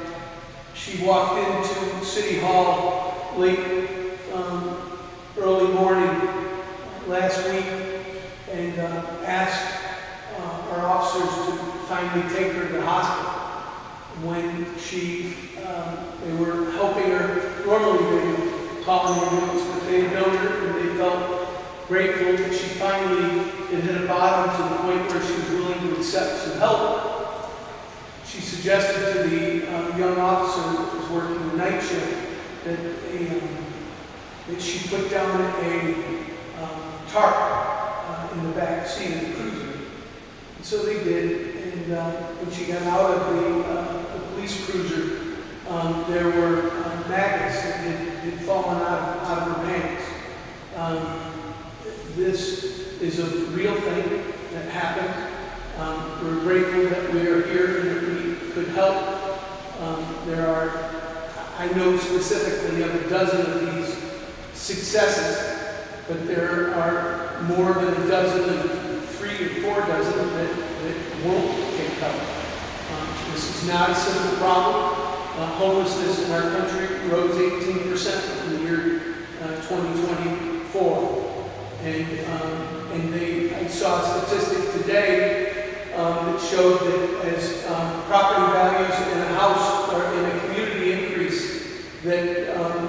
she walked into City Hall late, early morning last week and asked our officers to finally take her to the hospital. When they were helping her, normally they would call an ambulance, but they had known her and they felt grateful that she finally had hit a bottom to the point where she was willing to accept some help. She suggested to the young officer that was working the night shift that she put down a tarp in the back seat of the cruiser. And so they did. And when she got out of the police cruiser, there were magnets that had fallen out of her pants. This is a real thing that happened. We're grateful that we are here and that we could help. I know specifically of a dozen of these successes, but there are more than a dozen, 3 or 4 dozen that won't take help. This is not a simple problem. Homelessness in our country rose 18% in the year 2024. And I saw a statistic today that showed that as property values in a house or in a community increase, that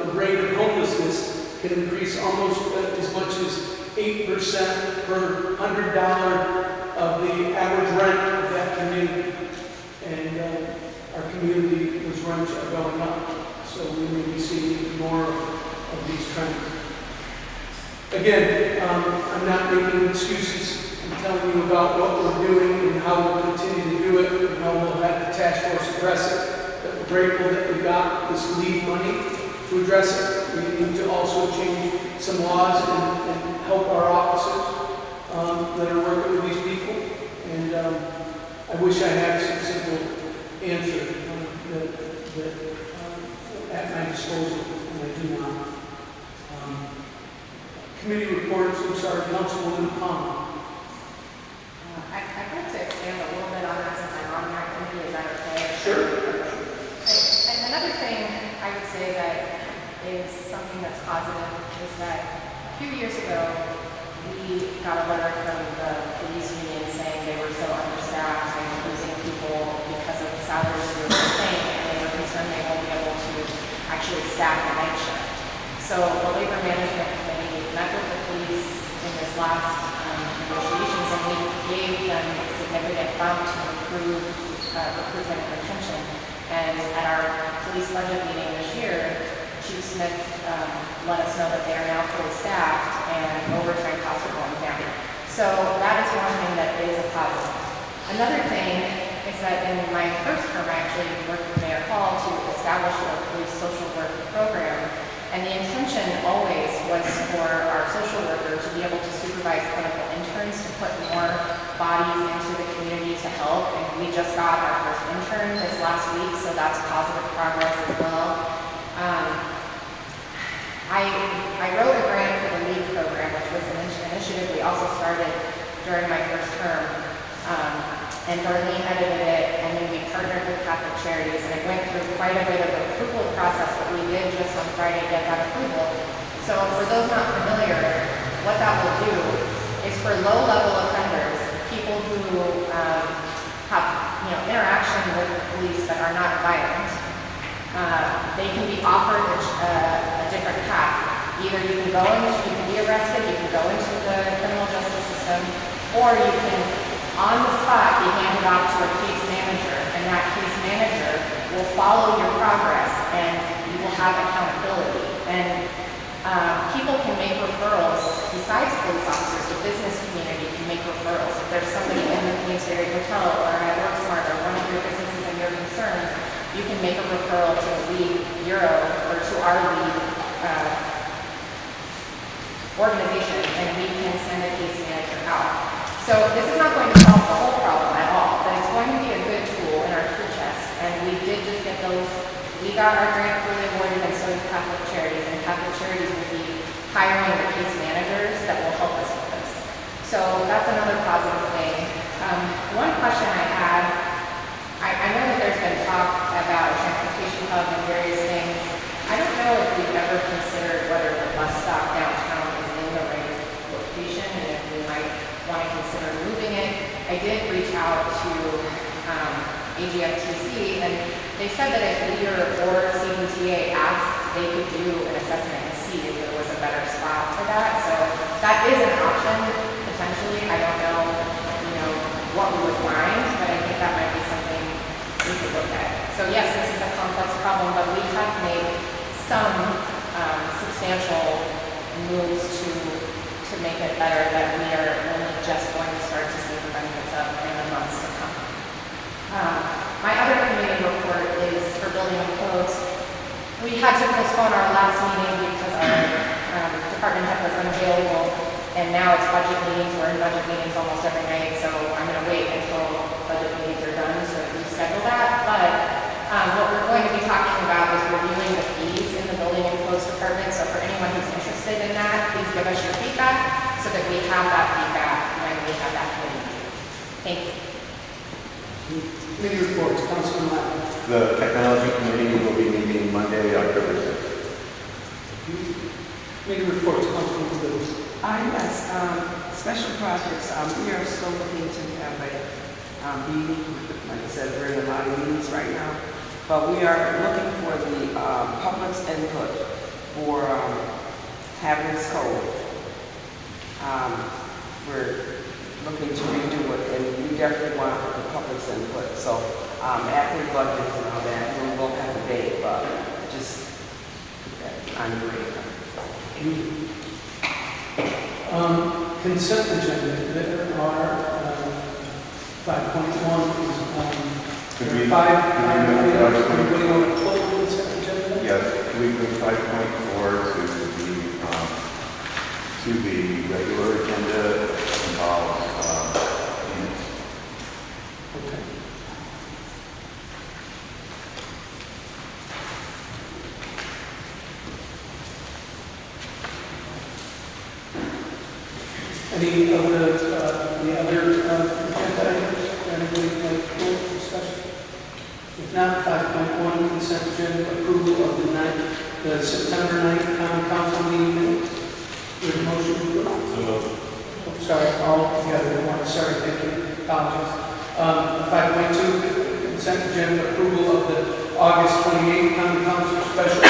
the rate of homelessness can increase almost as much as 8% per $100 of the average rent of that community. And our community, those rents are going up. So we may be seeing more of these trends. Again, I'm not making excuses. I'm telling you about what we're doing and how we'll continue to do it and how we'll have the task force address it. That we're grateful that we got this lead money to address it. We need to also change some laws and help our officers that are working with these people. And I wish I had some simple answer at my disposal, and I do not. Committee reports, I'm sorry, Councilwoman Palmer. I'd like to expand a little bit on that since I'm on that committee. Is that okay? Sure. And another thing I would say that is something that's positive is that a few years ago, we got a letter from the police union saying they were so understaffed and losing people because of the salaries they were paying, and they were concerned they won't be able to actually staff the night shift. So the Labor Management Committee met with the police in this last negotiations, and we gave them a significant bump to improve recruitment and retention. And at our police budget meeting this year, Chief Smith let us know that they are now fully staffed and overtime costs are going down. So that is one thing that is a positive. Another thing is that in my first term, I actually worked with Mayor Hall to establish a police social work program. And the intention always was for our social worker to be able to supervise clinical interns to put more bodies into the community to help. And we just got our first intern this last week, so that's positive progress as well. I wrote a grant for the LEAD program, which was also started during my first term. And Darlene edited it, and then we partnered with Catholic Charities, and it went through quite a bit of the approval process, but we did just on Friday get that approval. So for those not familiar, what that will do is for low-level offenders, people who have interaction with the police that are not violent, they can be offered a different path. Either you can be arrested, you can go into the criminal justice system, or you can, on the spot, be handed off to a case manager, and that case manager will follow your progress, and you will have accountability. And people can make referrals, besides police officers, the business community can make referrals. If there's somebody in the Queensberry Hotel or at WorkSmart or one of your businesses and you're concerned, you can make a referral to the lead bureau or to our lead organization, and we can send a case manager out. So this is not going to solve the whole problem at all, but it's going to be a good tool in our tool chest. And we did just get those. We got our grant fully awarded, and so did Catholic Charities, and Catholic Charities will be hiring the case managers that will help us with this. So that's another positive thing. One question I had, I know that there's been talk about a transportation hub and various things. I don't know if we've ever considered whether the bus stop downtown is in the right location, and if we might want to consider moving it. I did reach out to AGFTC, and they said that if Leader or CDTA asked, they could do an assessment and see if there was a better spot for that. So that is an option, potentially. I don't know, what we would find, but I think that might be something we could look at. So yes, this is a complex problem, but we have made some substantial moves to make it better, that we are only just going to start to see the benefits of in the months to come. My other committee report is for building and codes. We had to postpone our last meeting because our department head was unavailable, and now it's budget meetings. We're in budget meetings almost every night, so I'm going to wait until budget meetings are done so that we schedule that. But what we're going to be talking about is reviewing the fees in the building and codes department. So for anyone who's interested in that, please give us your feedback so that we have that feedback when we have that committee meeting. Thank you. Committee reports, Councilman Lapp. The Technology Committee will be meeting Monday, October 6th. Committee reports, Councilman Bills. Yes, special projects, we are still looking to have a meeting, like I said, we're in a lot of meetings right now, but we are looking for the public's input for Havens Cove. We're looking to redo it, and we definitely want the public's input. So after the budget and all that, we won't have a debate, but just on the radar. Consent agenda, there are 5.1 Could we, everybody want to pull the consent agenda? yes, could we move 5.4 to the regular agenda that involves minutes? Okay. Any of the other agenda items? Anybody like full discussion? If not, 5.1 consent agenda, approval of the September 9th common council meeting minutes. With motion to approve. Sorry, all together. Sorry, thank you. Apologies. 5.2 consent agenda, approval of the August 28th common council special.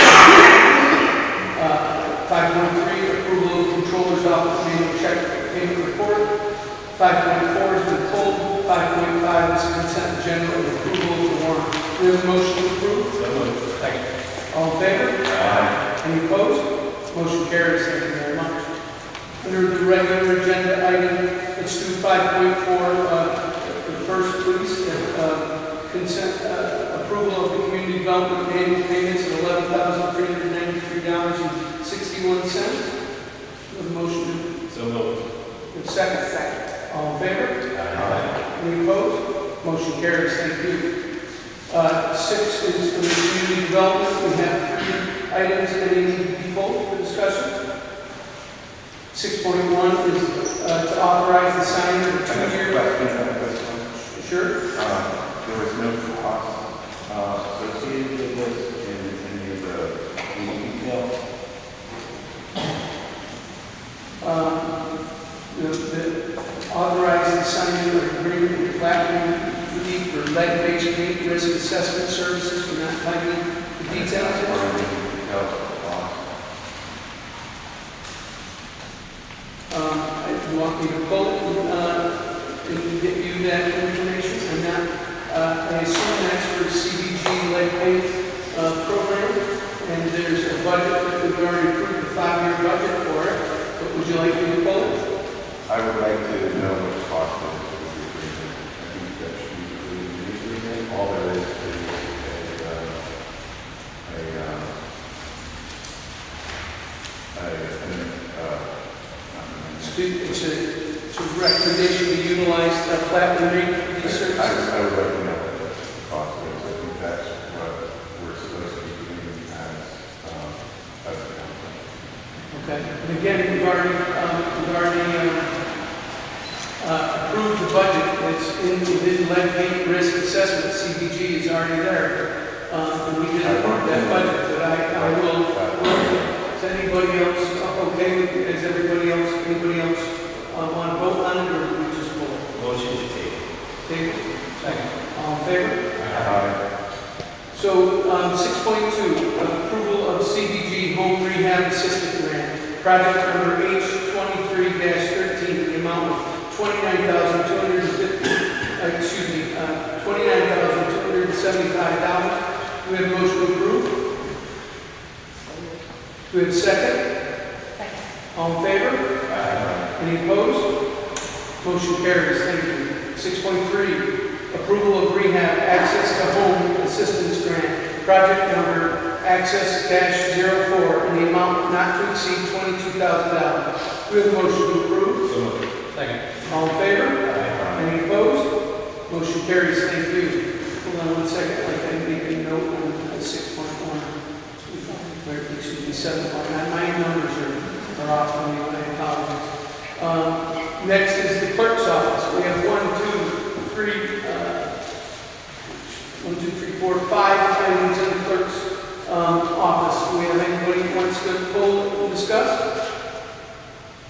5.3 approval of controller's office manual check payment report. 5.4 has been pulled. 5.5 is consent agenda and approval of the warrant. We have a motion to approve. Second. All in favor? Aye. Any opposed? Motion carries. Thank you very much. Under the regular agenda item, let's do 5.4. The first, please. Consent approval of the community development annual payments of $11,393.61. With a motion. So moved. With second. Second. All in favor? Aye. Any opposed? Motion carries. Thank you. 6 is for the community development. We have 3 items that need to be pulled for discussion. 6.1 is to authorize the signing of a two-year. Sure. There was no cost associated with this in any of the detail. The authorizing the signing of an agreement with Platinum Fleet for lead-based paint risk assessment services. We're not finding the details. You want me to pull it and get you that information? I'm not, I assume that's for CBG lead paint program, and there's a budget that we've already approved, a 5-year budget for it. But would you like me to pull it? I would like to know what the cost is for the agreement. I think that should be included in the agreement. All there is It's a recommendation to utilize Platinum Rate for these services. I would like to know what the cost is. I think that's what we're supposed to be doing as a council. Okay. And again, we've already approved the budget. It's within lead paint risk assessment. CBG is already there. And we did approve that budget, but I will. Is anybody else okay with it? Is everybody else, anybody else want to vote on it, or do we just vote? Motion to table. Table. Second. All in favor? Aye. So, 6.2, approval of CBG Home Rehab Assistant Grant, project number H23-13, the amount of $29,275. Do we have a motion to approve? Do we have a second? Second. All in favor? Aye. Any opposed? Motion carries. Thank you. 6.3, approval of rehab access to home assistance grant, project number Access-04, in the amount not to exceed $22,000. Do we have a motion to approve? Second. All in favor? Any opposed? Motion carries. Thank you. Hold on 1 second. I'd like to make a note on 6.1. Excuse me, 7.9. My numbers are off on me, and I apologize. Next is the clerk's office. We have 5 items in the clerk's office. Do we have anybody who wants to pull and discuss?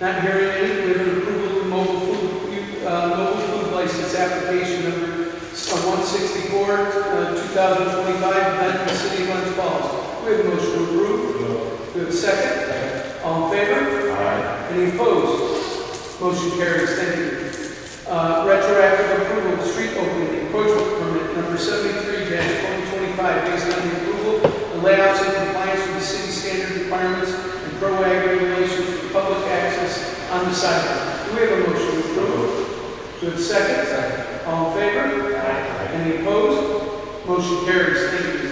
Not hearing any. We have an approval of mobile food license application number 164, 2025, event in the city of Glens Falls. We have a motion to approve. We have a second. All in favor? Aye. Any opposed? Motion carries. Thank you. Retroactive approval of street opening encroachment permit number 73-2025 based on the approval of layouts in compliance with the city standard requirements and PRO-AG regulations for public access on the sidewalk. Do we have a motion to approve? Do we have a second? All in favor? Any opposed? Motion carries. Thank you.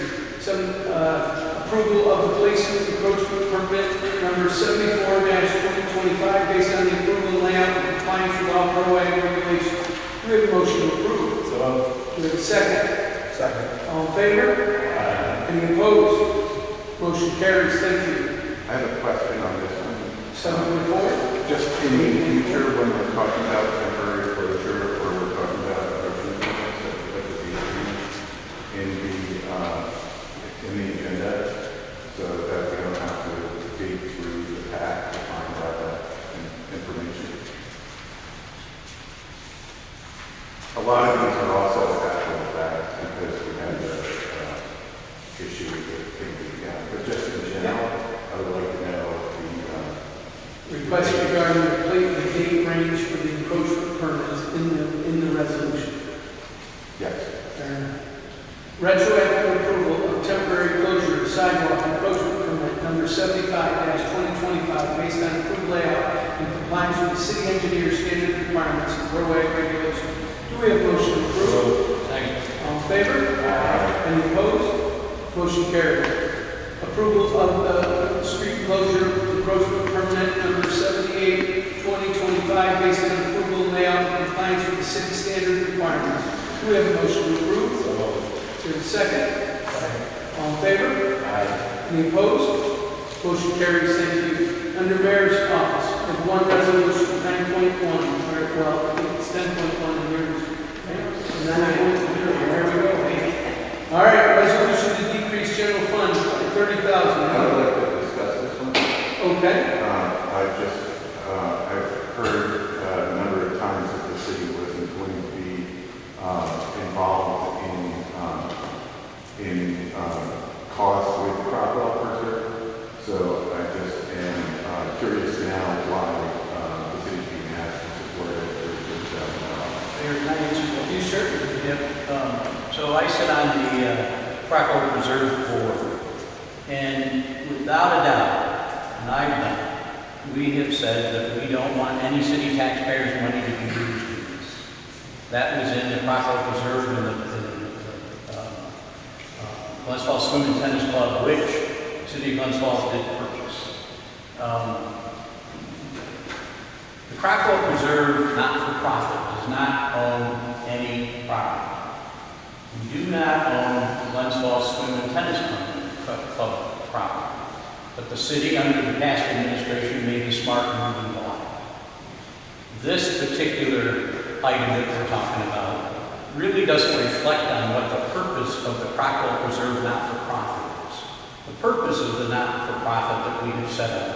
Approval of the placement encroachment permit number 74-2025 based on the approval and layout and compliance with all PRO-AG regulations. Do we have a motion to approve? Do we have a second? Second. All in favor? Any opposed? Motion carries. Thank you. I have a question on this one. 7.4. Just in the future, when we're talking about temporary closure, or we're talking about approaching permits, that would be in the agenda, so that we don't have to dig through the pack to find out that information. A lot of these are also after the fact because we had the issue with the thing down. But just in general, I would like to know the Request regarding the date range for the encroachment permit is in the resolution. Yes. Retroactive approval of temporary closure of sidewalk encroachment permit number 75-2025 based on approved layout in compliance with the city engineer's standard requirements and PRO-AG regulations. Do we have a motion to approve? Second. All in favor? Any opposed? Motion carried. Approval of the street closure encroachment permit number 78-2025 based on approval and layout in compliance with the city standard requirements. Do we have a motion to approve? Do we have a second? All in favor? Any opposed? Motion carries. Thank you. Under Mayor's Office, and one resolution 10.1, well, I think it's 10.1 in yours. And then there we go. All right, resolution to decrease general fund by 30,000. I would like to discuss this one. Okay. I've heard a number of times that the city wasn't going to be involved in costs with Crockwell Preserve. So I just am curious now why the city's being asked to support it for $30,000. Mayor, can I answer that? You certainly. Yep. So I sit on the Crockwell Preserve Board, and without a doubt, and I've done it, we have said that we don't want any city taxpayers' money to be used in this. That was in the Crockwell Preserve and the Glens Falls Swim and Tennis Club, which City of Glens Falls did purchase. The Crockwell Preserve, not-for-profit, does not own any property. We do not own Glens Falls Swim and Tennis Club property. But the city, under the past administration, made a smart move and bought it. This particular item that we're talking about really doesn't reflect on what the purpose of the Crockwell Preserve not-for-profit is. The purpose of the not-for-profit that we have set up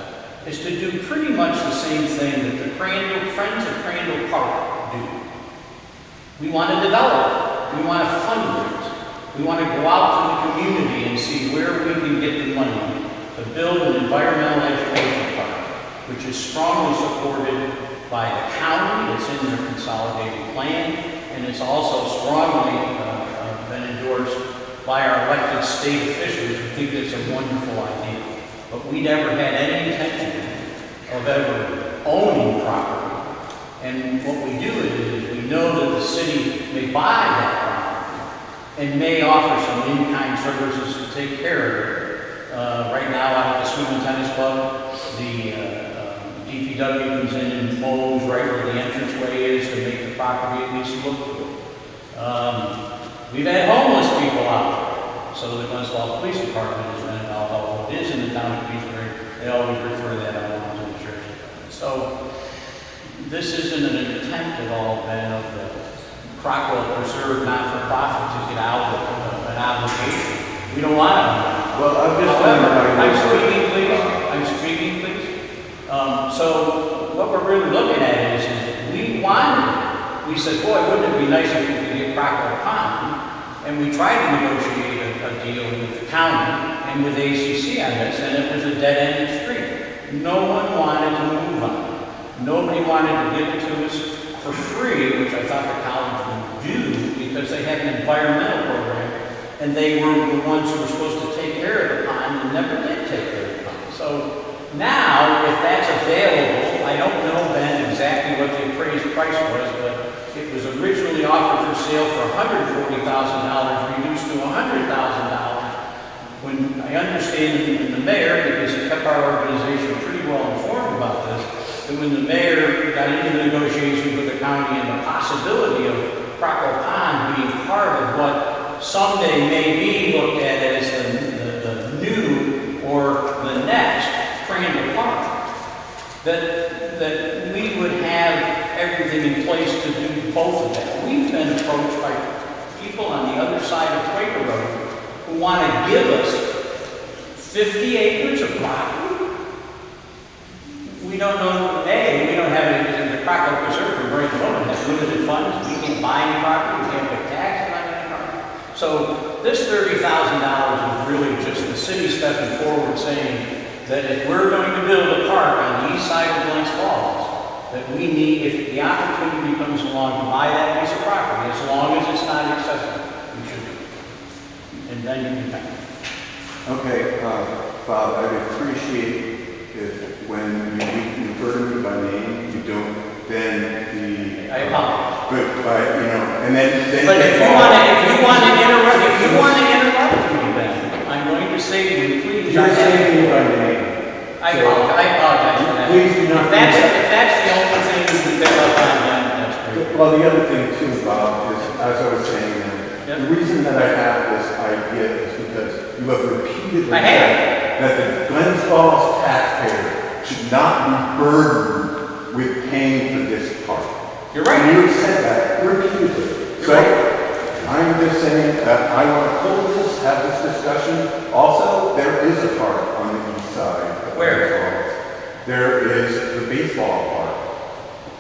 is to do pretty much the same thing that the Friends of Crandall Park do. We want to develop, we want to fundraise, we want to go out to the community and see where we can get the money to build an environmental education park, which is strongly supported by the county. It's in their consolidated plan, and it's also strongly been endorsed by our elected state officials who think it's a wonderful idea. But we never had any intention of ever owning property. And what we do is we know that the city may buy that property and may offer some in-kind services to take care of it. Right now, out at the Swim and Tennis Club, the DPW comes in and mows right where the entranceway is to make the property at least look good. We've had homeless people out there. So the Glens Falls Police Department has been involved, although it is in the town of Kingsbury. They always refer that out to the sheriff's department. So this isn't an attempt at all, Ben, of the Crockwell Preserve not-for-profit to get out of an obligation. We don't want to. Well, I'm speaking, please. So what we're really looking at is we said, boy, wouldn't it be nice if we could get Crockwell Pond? And we tried to negotiate a deal with the county and with ACC on this, and it was a dead-end street. No one wanted to move on it. Nobody wanted to give it to us for free, which I thought the college would do because they had an environmental program, and they were the ones who were supposed to take care of the pond and never did take care of the pond. So now, if that's available, I don't know, Ben, exactly what the appraised price was, but it was originally offered for sale for $140,000, reduced to $100,000. When I understand the mayor, because he kept our organization pretty well informed about this, that when the mayor got into the negotiations with the county and the possibility of Crockwell Pond being part of what someday may be looked at as the new or the next Crandall Park, that we would have everything in place to do both of that. We've been approached by people on the other side of Quaker Road who want to give us 50 acres of property. We don't know, we don't have any in the Crockwell Preserve, we're very limited, have limited funds, we can't buy any property, we can't pay taxes on any property. So this $30,000 is really just the city stepping forward saying that if we're going to build a park on the east side of Glens Falls, that we need, if the opportunity comes along to buy that piece of property, as long as it's not accessible, we should do it. And then you can kind of. Okay, Bob, I'd appreciate if when you refer to me by name, you don't then be. I apologize. But and then. But if you want to interrupt me, Ben, I'm going to say to you, please. You're saying me by name. I apologize for that. Please do not. If that's the only thing you can pick up on, then that's great. Well, the other thing too, Bob, is as I was saying, the reason that I have this idea is because you have repeatedly said that the Glens Falls taxpayer should not be burdened with paying for this park. You're right. And you've said that repeatedly. So I'm just saying that I want to hold this, have this discussion. Also, there is a park on the east side. Where? There is the baseball park.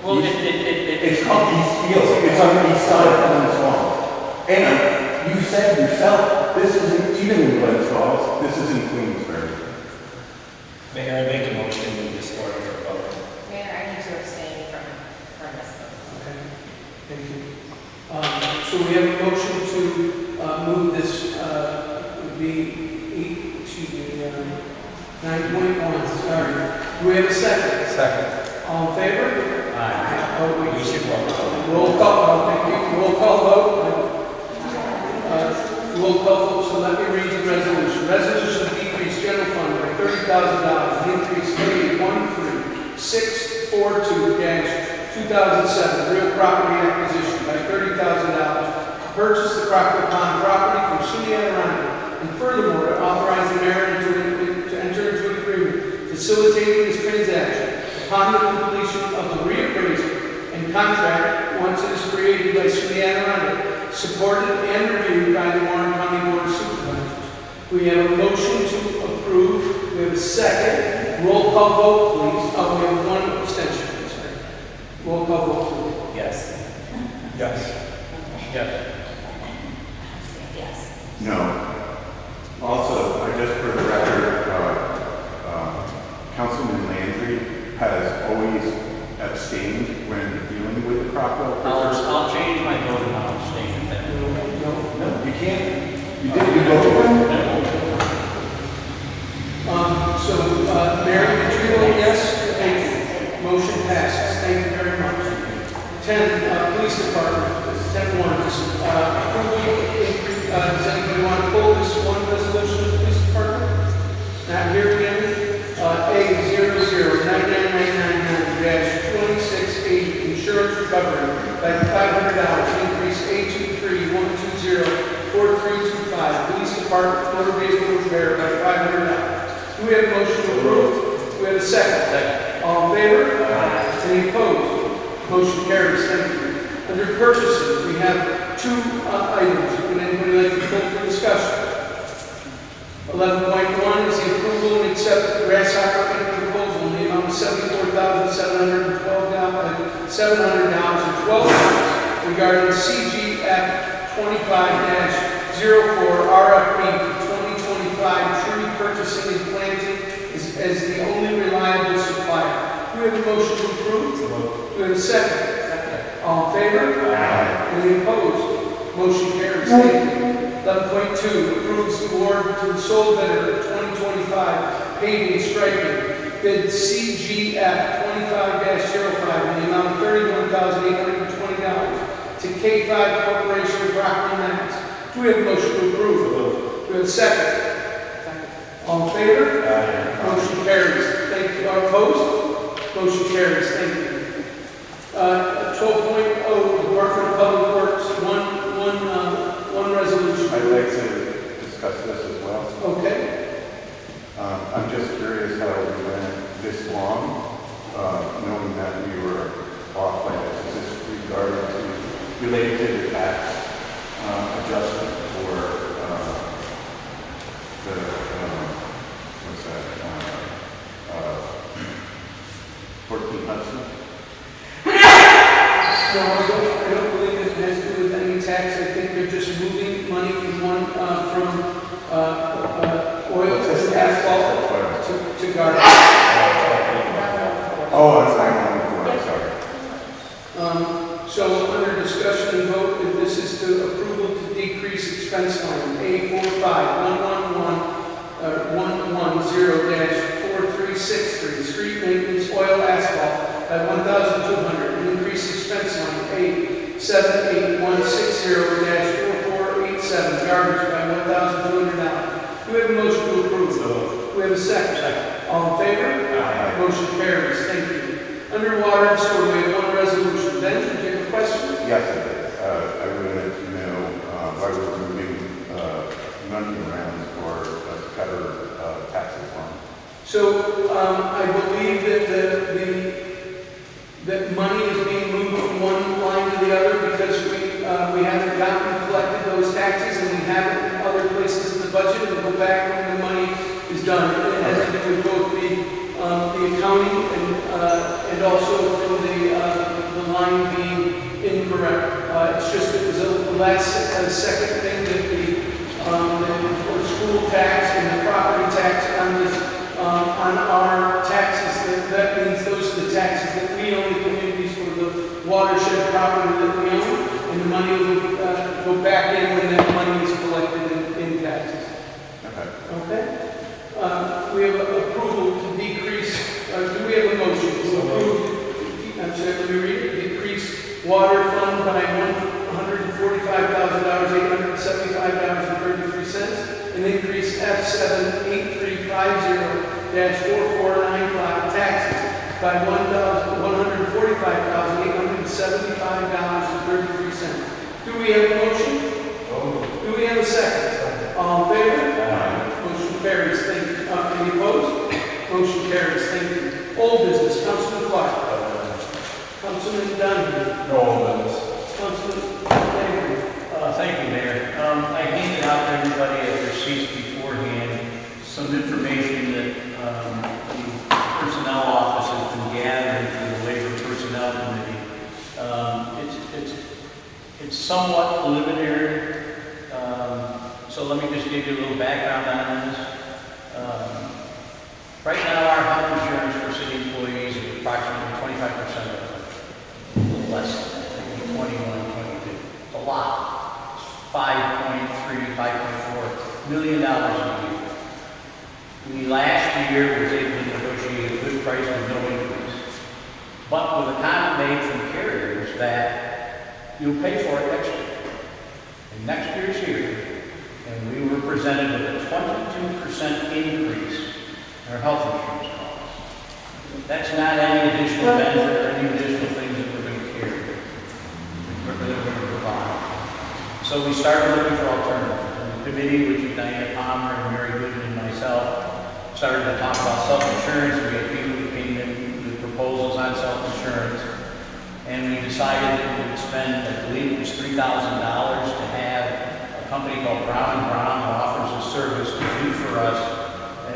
Well, It's called East Fields. It's on the east side of Glens Falls. And you said yourself, this isn't even in Glens Falls, this is in Queensbury. Mayor, I make a motion to move this forward for a vote. Mayor, I need to abstain from this vote. Okay, thank you. So we have a motion to move this, would be 9.1, sorry. Do we have a second? Second. All in favor? Aye. Oh, wait. We should vote. Roll call, thank you. Roll call vote. Roll call vote, so let me read the resolution. Resolution to decrease general fund by $30,000, increase A134642-2007, real property acquisition by $30,000, to purchase the Crockett Pond property from SUNY Adirondack, and furthermore, to authorize the mayor to enter into an agreement facilitating this transaction upon the completion of the reappraisal and contract once it is created by SUNY Adirondack, supported and reviewed by the Warren County Board of Supervisors. We have a motion to approve. We have a second. Roll call vote, please. Oh, we have one abstention. I'm sorry. Roll call vote, please. Yes. Yes. Yes. Yes. No. Also, just for the record, Councilman Landry has always abstained when dealing with the Crockwell. I'll change my vote and I'll abstain if that. No, you can't. You did, you voted? Mary, did you vote yes? Thank you. Motion passes. Thank you very much. 10, Police Department. 10-1. Does anybody want to pull this one resolution of the Police Department? Not here again. A009999-2680, insurance recovery by $500, increase A231204325, Police Department motor vehicle repair by $500. Do we have a motion to approve? Do we have a second? Second. All in favor? Aye. Any opposed? Motion carries. Thank you. Under purchases, we have two items. Would anybody like to pull for discussion? 11.1 is the approval and accept the Grasshopper Inc. proposal in the amount of $74,712 regarding CGF 25-04 RFP for 2025 tree purchasing and planting as the only reliable supplier. Do we have a motion to approve? Do we have a second? All in favor? Aye. Any opposed? Motion carries. Thank you. 11.2 approves the award to the sole bidder of 2025 paving and striping bid CGF 25-05 in the amount of $31,820 to K5 Corporation of Rockland, Mass. Do we have a motion to approve? Do we have a second? All in favor? Aye. Motion carries. Thank you. Opposed? Motion carries. Thank you. 12.0 Department of Public Works, one resolution. I'd like to discuss this as well. Okay. I'm just curious how we went this long, knowing that we were off by this. Is this related to the tax adjustment for the, what's that, 14 Hudson? No, I don't believe it has to do with any tax. I think they're just moving money from oil to asphalt to garbage. Oh, I'm sorry. So under discussion and vote, if this is to approval to decrease expense line A45110-4363, street maintenance oil asphalt by $1,200, and increase expense line A78160-4487, garbage by $1,200. Do we have a motion to approve? Do we have a second? All in favor? Aye. Motion carries. Thank you. Under water and sewer, we have one resolution. Ben, do you have a question? Yes, I did. I wanted to know why we're moving money around for better taxes on. So I believe that money is being moved from one line to the other because we haven't collected those taxes and we haven't in other places in the budget. We'll go back when the money is done. It has to do with both the accounting and also from the line being incorrect. It's just it was the last second thing that the school tax and the property tax on our taxes. That means those are the taxes that we own, the communities for the watershed property that we own, and the money will go back in when that money is collected in taxes. Okay. We have approval to decrease. Do we have a motion to approve? I'm sorry, let me read it. Decrease water fund by $145,875.33, and increase F78350-4495 taxes by $145,875.33. Do we have a motion? Do we have a second? All in favor? Motion carries. Thank you. Any opposed? Motion carries. Thank you. Old business. Councilman Clark. Councilman Donahue. No old business. Councilman Danner. Thank you, Mayor. I handed out to everybody at their seats beforehand some information that the personnel office has been gathering through the Labor Personnel Committee. It's somewhat preliminary, so let me just give you a little background on this. Right now, our health insurance for city employees is approximately 25% of it, a little less, maybe 21, 22. It's a lot. It's $5.3, $5.4 million a year. We last year was able to negotiate a good price with no increase, but with a comment made from carriers that you'll pay for it next year. And next year's here, and we were presented with a 22% increase in our health insurance costs. That's not any additional benefit or any additional things that we're going to carry, that we're going to provide. So we started looking for alternatives. And the committee, which is Diana Palmer and Mary Goodman and myself, started to talk about self-insurance. We had people who came in with proposals on self-insurance. And we decided that we would spend, I believe it was $3,000 to have a company called Brown & Brown that offers a service to do for us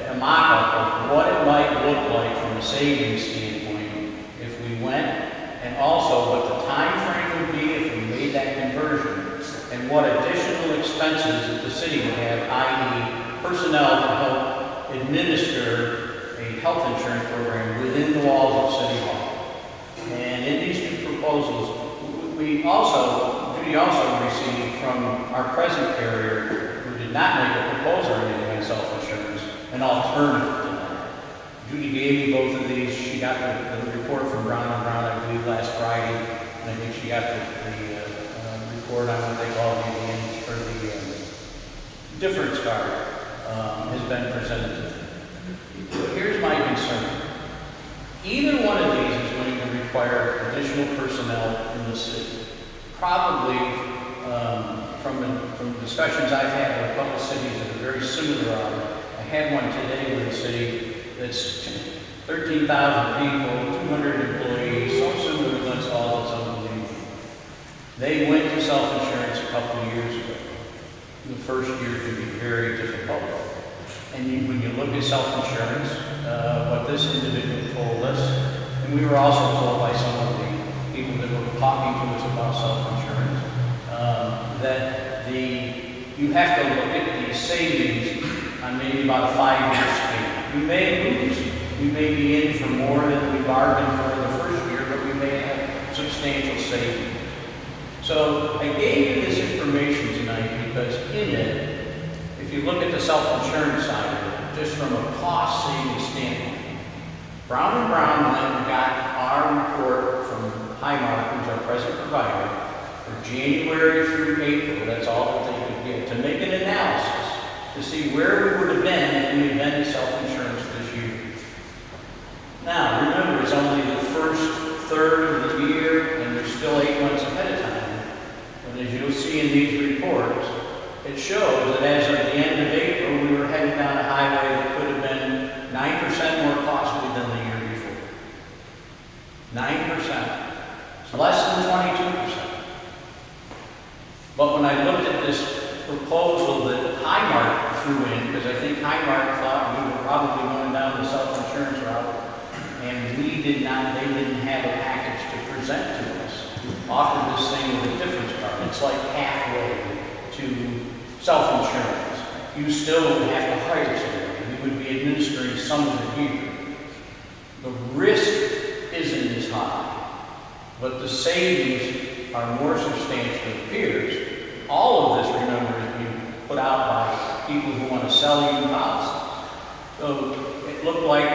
a mock-up of what it might look like from a savings standpoint if we went, and also what the time frame would be if we made that conversion, and what additional expenses that the city would have, i.e. personnel to help administer a health insurance program within the walls of City Hall. And in these two proposals, Judy also received from our present carrier, who did not make a proposal or anything on self-insurance, an alternative to that. Judy gave me both of these. She got the report from Brown & Brown, I believe, last Friday, and I think she got the report on what they call the difference card has been presented to them. But here's my concern. Either one of these is going to require additional personnel in the city. Probably from discussions I've had with a couple of cities that are very similar on it. I had one today with a city that's 13,000 people, 200 employees, so similar to Glens Falls, it's unbelievable. They went to self-insurance a couple of years ago. The first year can be very difficult. And when you look at self-insurance, what this individual told us, and we were also told by some of the people that were talking to us about self-insurance, that you have to look at the savings on maybe about a 5-year span. We may lose. We may be in for more than we bargained for the first year, but we may have substantial savings. So I gave you this information tonight because in it, if you look at the self-insurance side of it, just from a cost-saving standpoint, Brown & Brown went and got our report from Highmark, who's our present provider, for January through April. That's all that they could get to make an analysis to see where we would have been if we had been in self-insurance this year. Now, remember, it's only the first third of the year, and there's still 8 months ahead of time. And as you'll see in these reports, it shows that as of the end of April, we were heading down a highway that could have been 9% But when I looked at this proposal that Highmark threw in, because I think Highmark thought we were probably going down the self-insurance route, and they didn't have a package to present to us, offered this thing with a difference card. It's like halfway to self-insurance. You still would have to hire somebody. You would be administering some of it here. The risk isn't as high, but the savings are more substantial than peers. All of this, remember, is being put out by people who want to sell you policies. So it looked like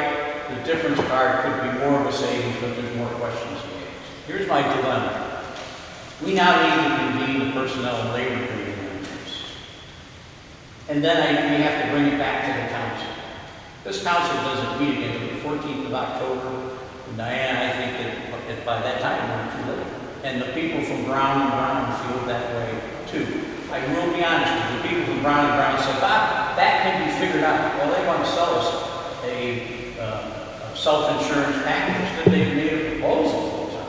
the difference card could be more of a savings, but there's more questions to ask. Here's my dilemma. We now need to convene the Personnel and Labor Committee members. And then we have to bring it back to the council. This council doesn't meet again until the 14th of October. And Diane, I think that by that time we're too late. And the people from Brown and Brown feel that way too. I will be honest with you, the people from Brown and Brown said, Bob, that can be figured out. Well, they want to sell us a self-insurance package that they've made a proposal for.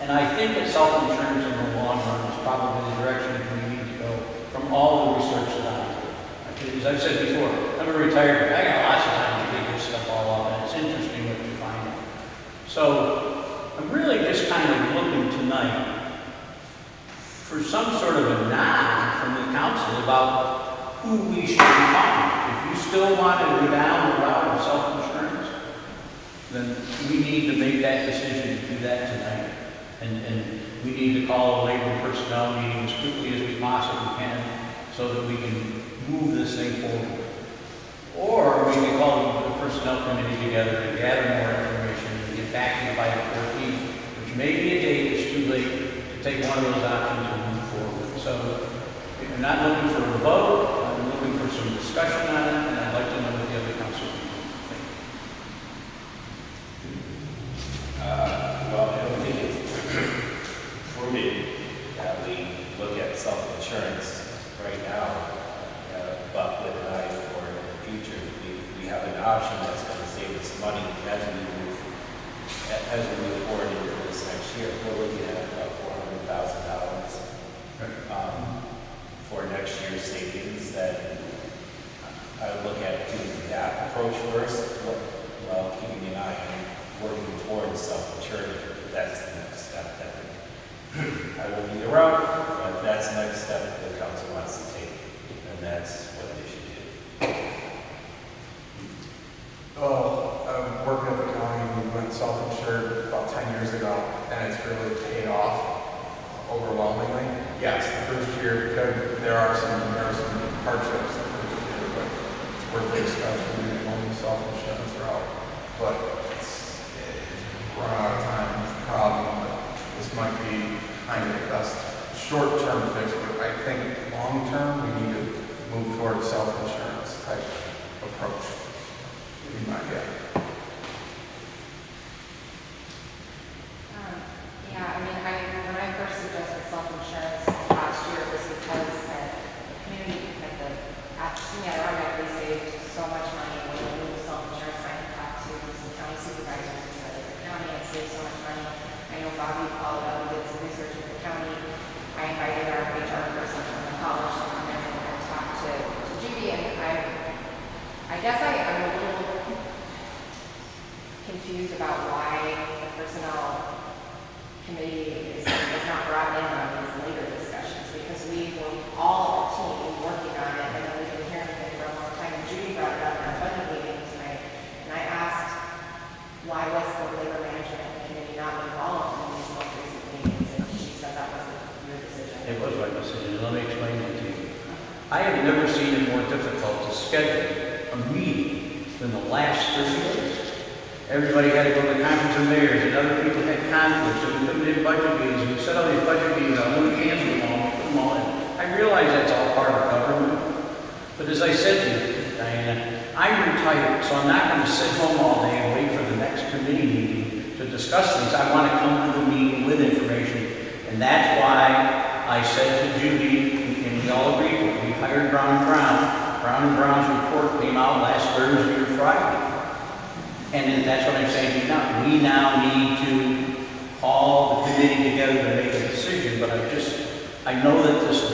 And I think that self-insurance in the long run is probably the direction that we need to go from all the research that I do. As I've said before, I'm a retired guy. I got lots of time to dig this stuff all up, and it's interesting what you find out. So I'm really just kind of looking tonight for some sort of a nod from the council about who we should be talking to. If you still want to go down the route of self-insurance, then we need to make that decision to do that tonight. And we need to call a labor personnel meeting as quickly as we possibly can so that we can move this thing forward. Or we can call the personnel committee together to gather more information and get back to you by the 14th, which may be a day that's too late to take one of those options and move forward. So I'm not looking for a vote, I'm looking for some discussion on it, and I'd like to know what the other council think. Well, I don't think it's prudent that we look at self-insurance right now, but with an eye for in the future. We have an option that's going to save us money as we move forward into this next year. We're looking at about $400,000 for next year's savings. That I would look at doing that approach first, while keeping an eye on working towards self-insurance. That's the next step. I will be the route, but that's the next step that the council wants to take, and that's what they should do. Working at the county, we went self-insured about 10 years ago, and it's really paid off overwhelmingly. Yes, the first year, there are some hardships the first year, but it's worth the discussion, we only self-insurance route. But it's run out of time, it's a problem, but this might be kind of the best short-term fix, but I think long-term, we need to move towards self-insurance type approach. Would be my guess. Yeah, I mean, when I first suggested self-insurance last year, it was because the community, automatically saved so much money when we moved to self-insurance. I talked to some county supervisors who said that the county had saved so much money. I know Bobby followed up and did some research with the county. I invited our HR person from the college to come in and talk to Judy, and I guess I'm a little confused about why the personnel committee is not brought in on these later discussions, because we were all a team working on it, and then we've been hearing it for a long time. And Judy brought it up in our budget meeting tonight, and I asked, why was the labor management committee not involved in these most recent meetings? And she said that was your decision. It was my decision. Let me explain that to you. I have never seen it more difficult to schedule a meeting than the last 30 days. Everybody had to go to the conference of mayors, and other people had conflicts, and we couldn't do budget meetings. We set all these budget meetings up, and we canceled them all, put them all in. I realize that's all part of government, but as I said to you, Diana, I'm retired, so I'm not going to sit home all day and wait for the next committee meeting to discuss things. I want to come to the meeting with information, and that's why I said to Judy, and we all agreed to it, we hired Brown and Brown. Brown and Brown's report came out last Thursday or Friday. And that's what I'm saying to you now. We now need to call the committee together to make a decision, but I know that this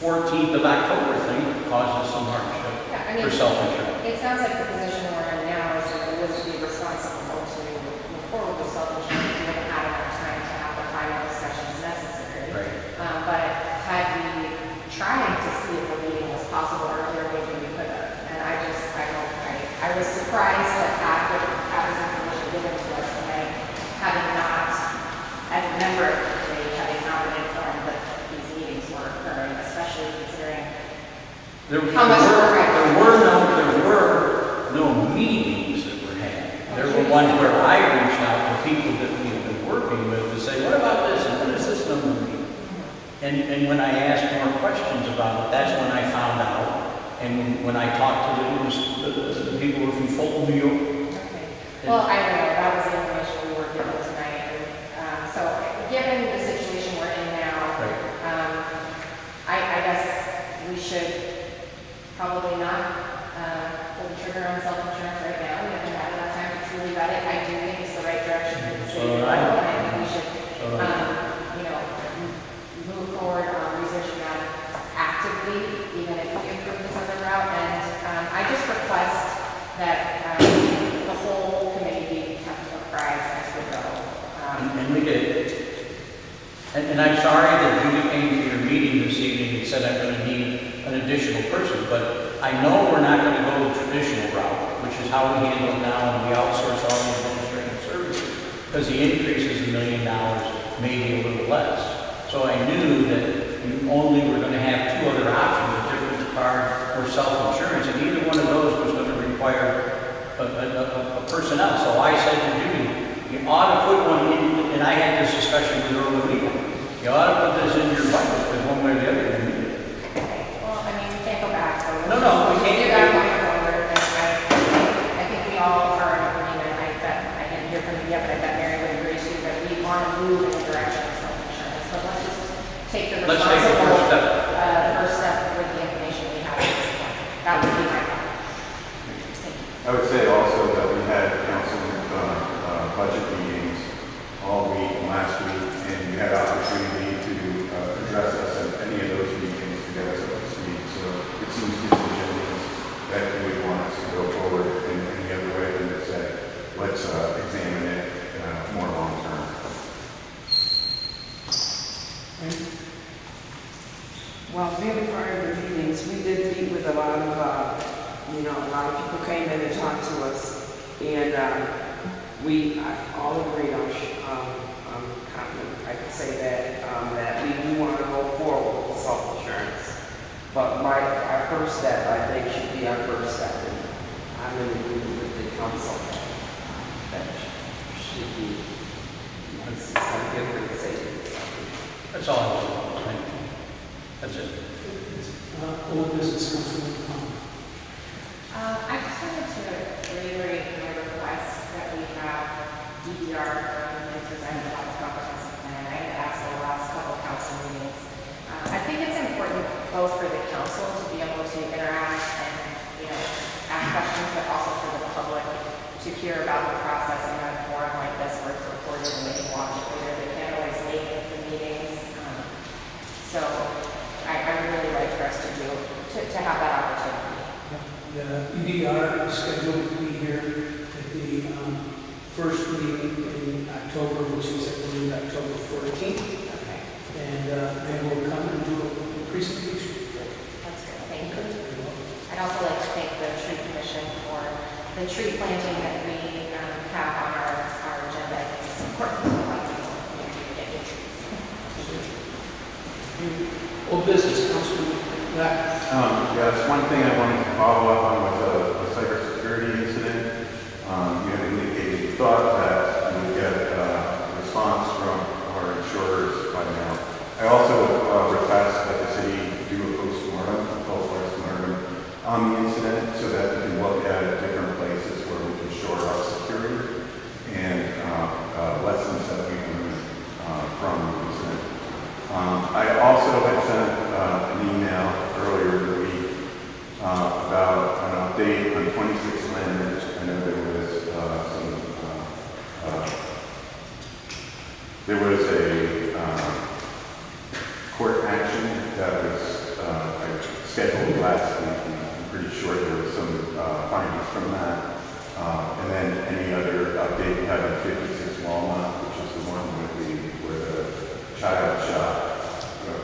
14th of October thing causes some hardship Yeah, I mean, for self-insurance. it sounds like the position we're in now is that it would be responsible to move forward with self-insurance. We haven't had enough time to have the final discussions necessary. Right. But had we tried to see if a meeting was possible earlier, maybe we could have. And I was surprised to have this information given to us tonight, having not, as a member of the committee, having not been informed that these meetings were occurring, especially considering how much work I there were no meetings that were had. There were ones where I reached out to people that we have been working with to say, what about this and what does this number mean? And when I asked more questions about it, that's when I found out. And when I talked to the people who were from Fulton, New York. Okay. Well, I don't know. That was the information we were given tonight. So, given the situation we're in now, I guess we should probably not pull the trigger on self-insurance right now. We haven't had enough time to truly vet it. I do think it's the right direction for the city to go, and I think we should, move forward on researching that actively, even if we approve this other route. And I just request that the whole committee be kept apprised as we go. And we did. And I'm sorry that Judy came to your meeting this evening and said I'm going to need an additional person, but I know we're not going to go the traditional route, which is how we handle it now, and we outsource all the administrative services, because the increase is $1 million, maybe a little less. So I knew that we only were going to have two other options, a different card or self-insurance, and either one of those was going to require a personnel. So I said to Judy, you ought to put one in, and I had this discussion with her over the weekend. You ought to put this in your budget, because one way or the other, you need it. Well, I mean, we can't go back. So No, we can't do go that back. going forward. And I think we all are in agreement. I didn't hear from you yet, but I bet Mary would agree too, that we want to move in the direction of self-insurance. So let's just take the Let's take the first step. first step with the information we have at this point. That would be my thought. I would say also that we had council budget meetings all week and last week, and you had opportunity to address us at any of those meetings to get us up to speed. So it seems disingenuous that you would want us to go forward in any other way than to say, let's examine it more long term. Well, very prior to the meetings, we did meet with a lot of, a lot of people came in and talked to us, and we all agreed on, confident, I could say that we do want to go forward with self-insurance. But our first step, I think, should be our first step, and I'm in agreement with the council that should be, I feel pretty safe. That's all I was saying. That's it. Old business, Councilman Conlon. I just wanted to reiterate my request that we have DDR and present a comprehensive plan. I had asked the last couple council meetings. I think it's important both for the council to be able to interact and, ask questions, but also for the public to hear about the process in a forum like this where it's recorded and they can watch it later. They can't always make the meetings. So I would really like for us to have that opportunity. The EDR is scheduled to be here at the first meeting in October, which is, I believe, October 14th. Okay. And they will come and do a presentation. That's good. Thank you. I'd also like to thank the tree commission for the tree planting that we have on our agenda. I think it's important to a lot of people in the community to get new trees. Old business, Councilman Black. Yes, one thing I wanted to follow up on was the cybersecurity incident. You had indicated you thought that you would get a response from our insurers by now. I also request that the city do a post-mortem, a full post-mortem on the incident so that we can look at different places where we can shore up security and lessons that we can learn from the incident. I also had sent an email earlier in the week about an update on 26 Leonard. I know there was some scheduled last week. I'm pretty sure there was some findings from that. And then any other update we have on 56 Walnut, which is the one where the child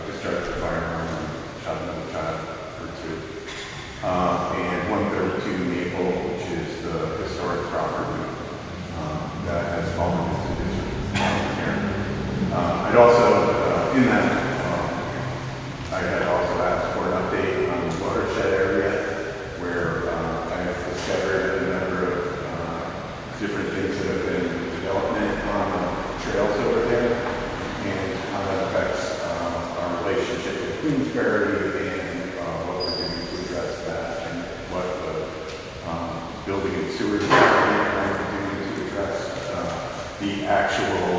discharged the firearm and shot another child or two. And 132 Maple, which is the historic property that has fallen into disrepair. I'd also, in that, I had also asked for an update on the watershed area, where I have discovered a number of different things that have been development on the trails over there, and how that affects our relationship with Queensbury and what we're doing to address that, and what the building and sewer department are doing to address the actual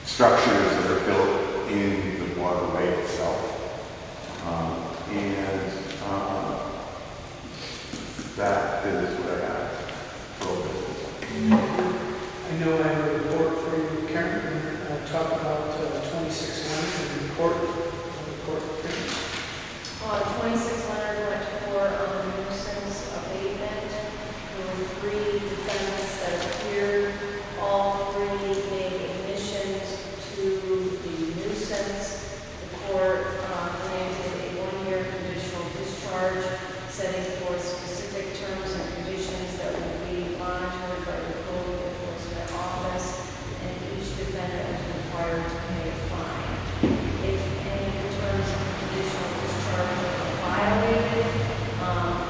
structures that are built in the waterway itself. That is what I have for all business. I know I have a report for you, Karen. Talk about 26 Leonard and the court. 26 Leonard went for nuisance abatement. There were 3 defendants that appeared. All 3 made admissions to the nuisance. The court granted a 1-year conditional discharge, setting forth specific terms and conditions that will be monitored by the code enforcement office, and each defendant is required to pay a fine. If any of the terms and conditional discharge are violated,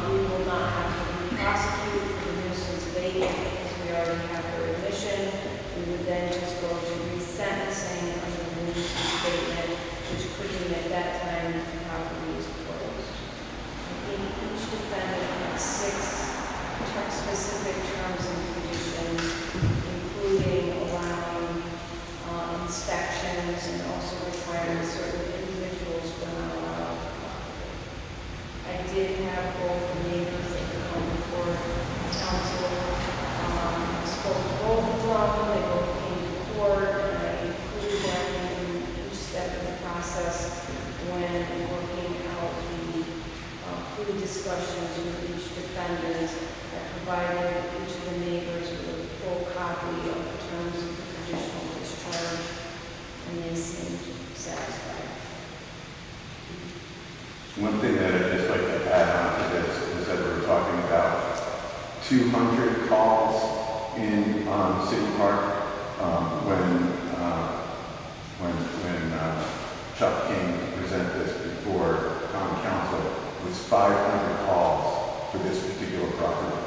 we will not have to prosecute for the nuisance abatement because we already have their admission. We would then just go to resentencing under the nuisance abatement, which could mean at that time the property is closed. I think each defendant had 6 specific terms and conditions, including allowing inspections and also requiring certain individuals were not allowed. I did have both the neighbors that come before council, spoke to both of them, they both came to court, and I included them in each step of the process when working out the plea discussions with each defendant. I provided each of the neighbors with a full copy of the terms of the conditional discharge, and they seemed satisfied. One thing that I'd just like to add on to this is that we're talking about 200 calls in City Park when Chuck came to present this before Common Council. It was 500 calls for this particular property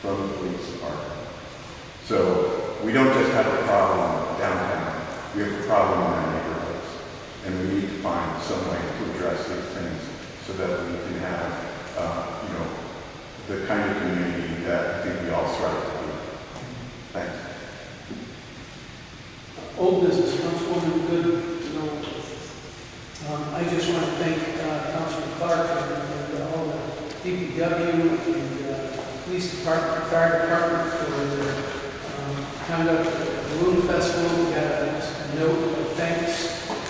from the police department. So we don't just have a problem downtown, we have a problem in our neighborhoods. And we need to find some way to address these things so that we can have, the kind of community that I think we all strive to be. Thanks. Old business, Councilwoman Good. I just want to thank Councilman Clark and all the DPW and police department, fire department for their conduct of the Balloon Festival. We got a note of thanks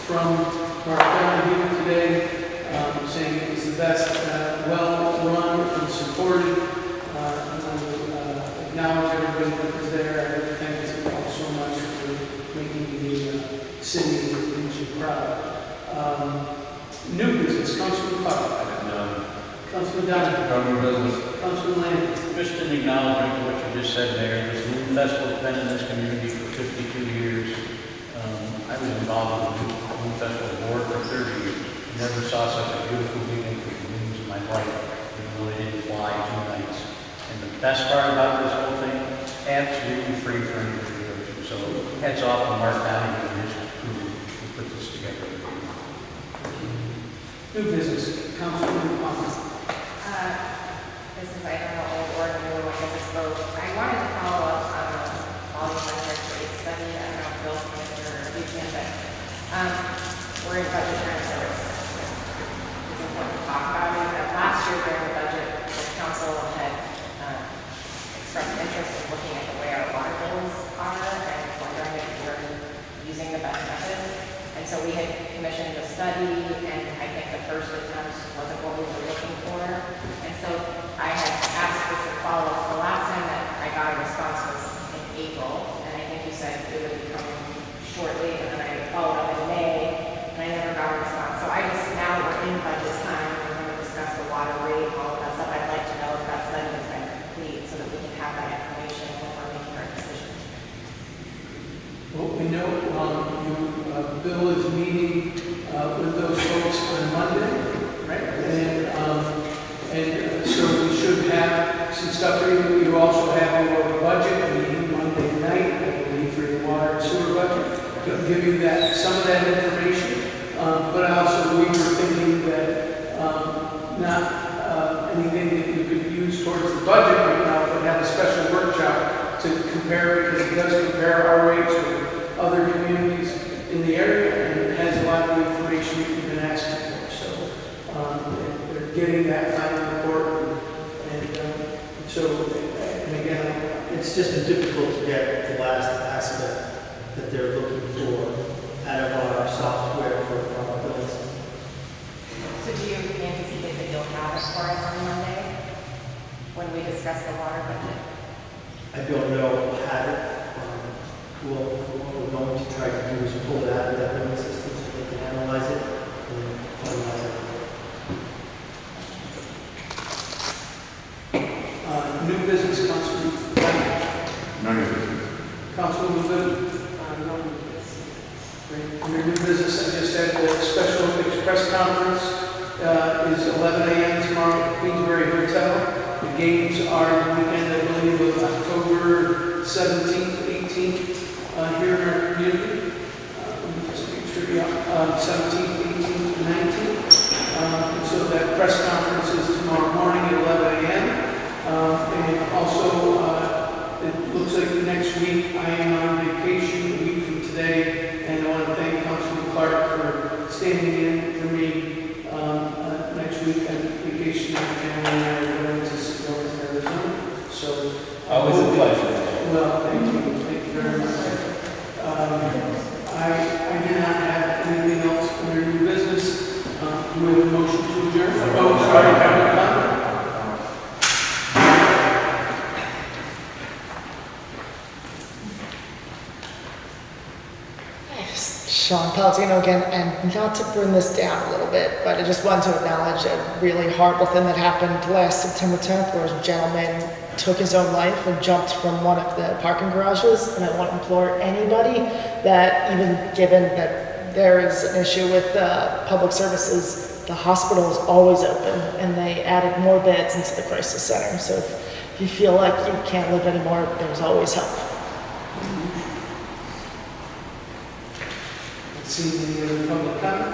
from Mark Donohue today, saying it was the best, well-run and supported. Acknowledge everybody that was there. I really thank you all so much for making the city and the region proud. New business, Councilman Clark. Councilman Donohue. New business. Councilman Lane. Just an acknowledgement to what you just said there. This Balloon Festival has been in this community for 52 years. I was involved in the Balloon Festival board for 30 years. Never saw such a beautiful evening for balloons in my life. Even though they didn't fly 2 nights. And the best part about this whole thing, absolutely free for anybody to go to. So hats off to Mark Donohue and his crew who put this together. New business, Councilman Palmer. This is, I don't know, old or new, I guess it's both. I wanted to follow up on the volumetric rate study. I don't know if Bill's going to or you can, but we're in budget time, so it's important to talk about it. Last year during the budget, the council had expressed interest in looking at the way our water bills are and wondering if we're using the best method. And so we had commissioned commissioned a study, and I think the first attempt wasn't what we were looking for. And so I had asked for some follow-up. The last time that I got a response was in April, and I think you said it would be coming shortly, and then I followed up in May, and I never got a response. So I just, now we're in budget time, we're going to discuss the water rate, all of that stuff. I'd like to know if that study has been complete, so that we can have that information when we're making our decision. Well, we know Bill is meeting with those folks on Monday, right? And so we should have some stuff for you. You also have our budget meeting Monday night, I believe, for your water and sewer budget. To give you that, some of that information. But also we were thinking that not anything that you could use towards the budget right now, but have a special workshop to compare, because it does compare our rates with other communities in the area, and it has a lot of the information you've been asking for. So they're getting that final report, and again, It's just difficult to get the last aspect that they're looking for out of our software for our billing system. So do you anticipate that you'll have it for us on Monday when we discuss the water budget? I don't know if we'll have it. What we're going to try to do is pull it out of that billing system so they can analyze it and finalize it. New business, Councilman. No new business. Councilman Levin. No new business. Under new business, I just had the Special Olympics press conference is 11 a.m. tomorrow at Queensbury Hotel. The games are the weekend, I believe, of October 17th, 18th here in our community. Just make sure, 17th, 18th, and 19th. So that press conference is tomorrow morning at 11 a.m. And also, it looks like next week I am on vacation, a week from today, and I want to thank Councilman Clark for standing in for me next week on vacation. And I'm going to Arizona. So always a pleasure. Well, thank you very much. I do not have anything else under new business. Do we have a motion to adjourn? Oh, sorry, comment. Sean Palladino again, and not to bring this down a little bit, but I just want to acknowledge a really horrible thing that happened last September 10th, where a gentleman took his own life and jumped from one of the parking garages. And I want to implore anybody that, even given that there is an issue with public services, the hospital is always open, and they added more beds into the crisis center. So if you feel like you can't live anymore, there's always help. See any other public comment?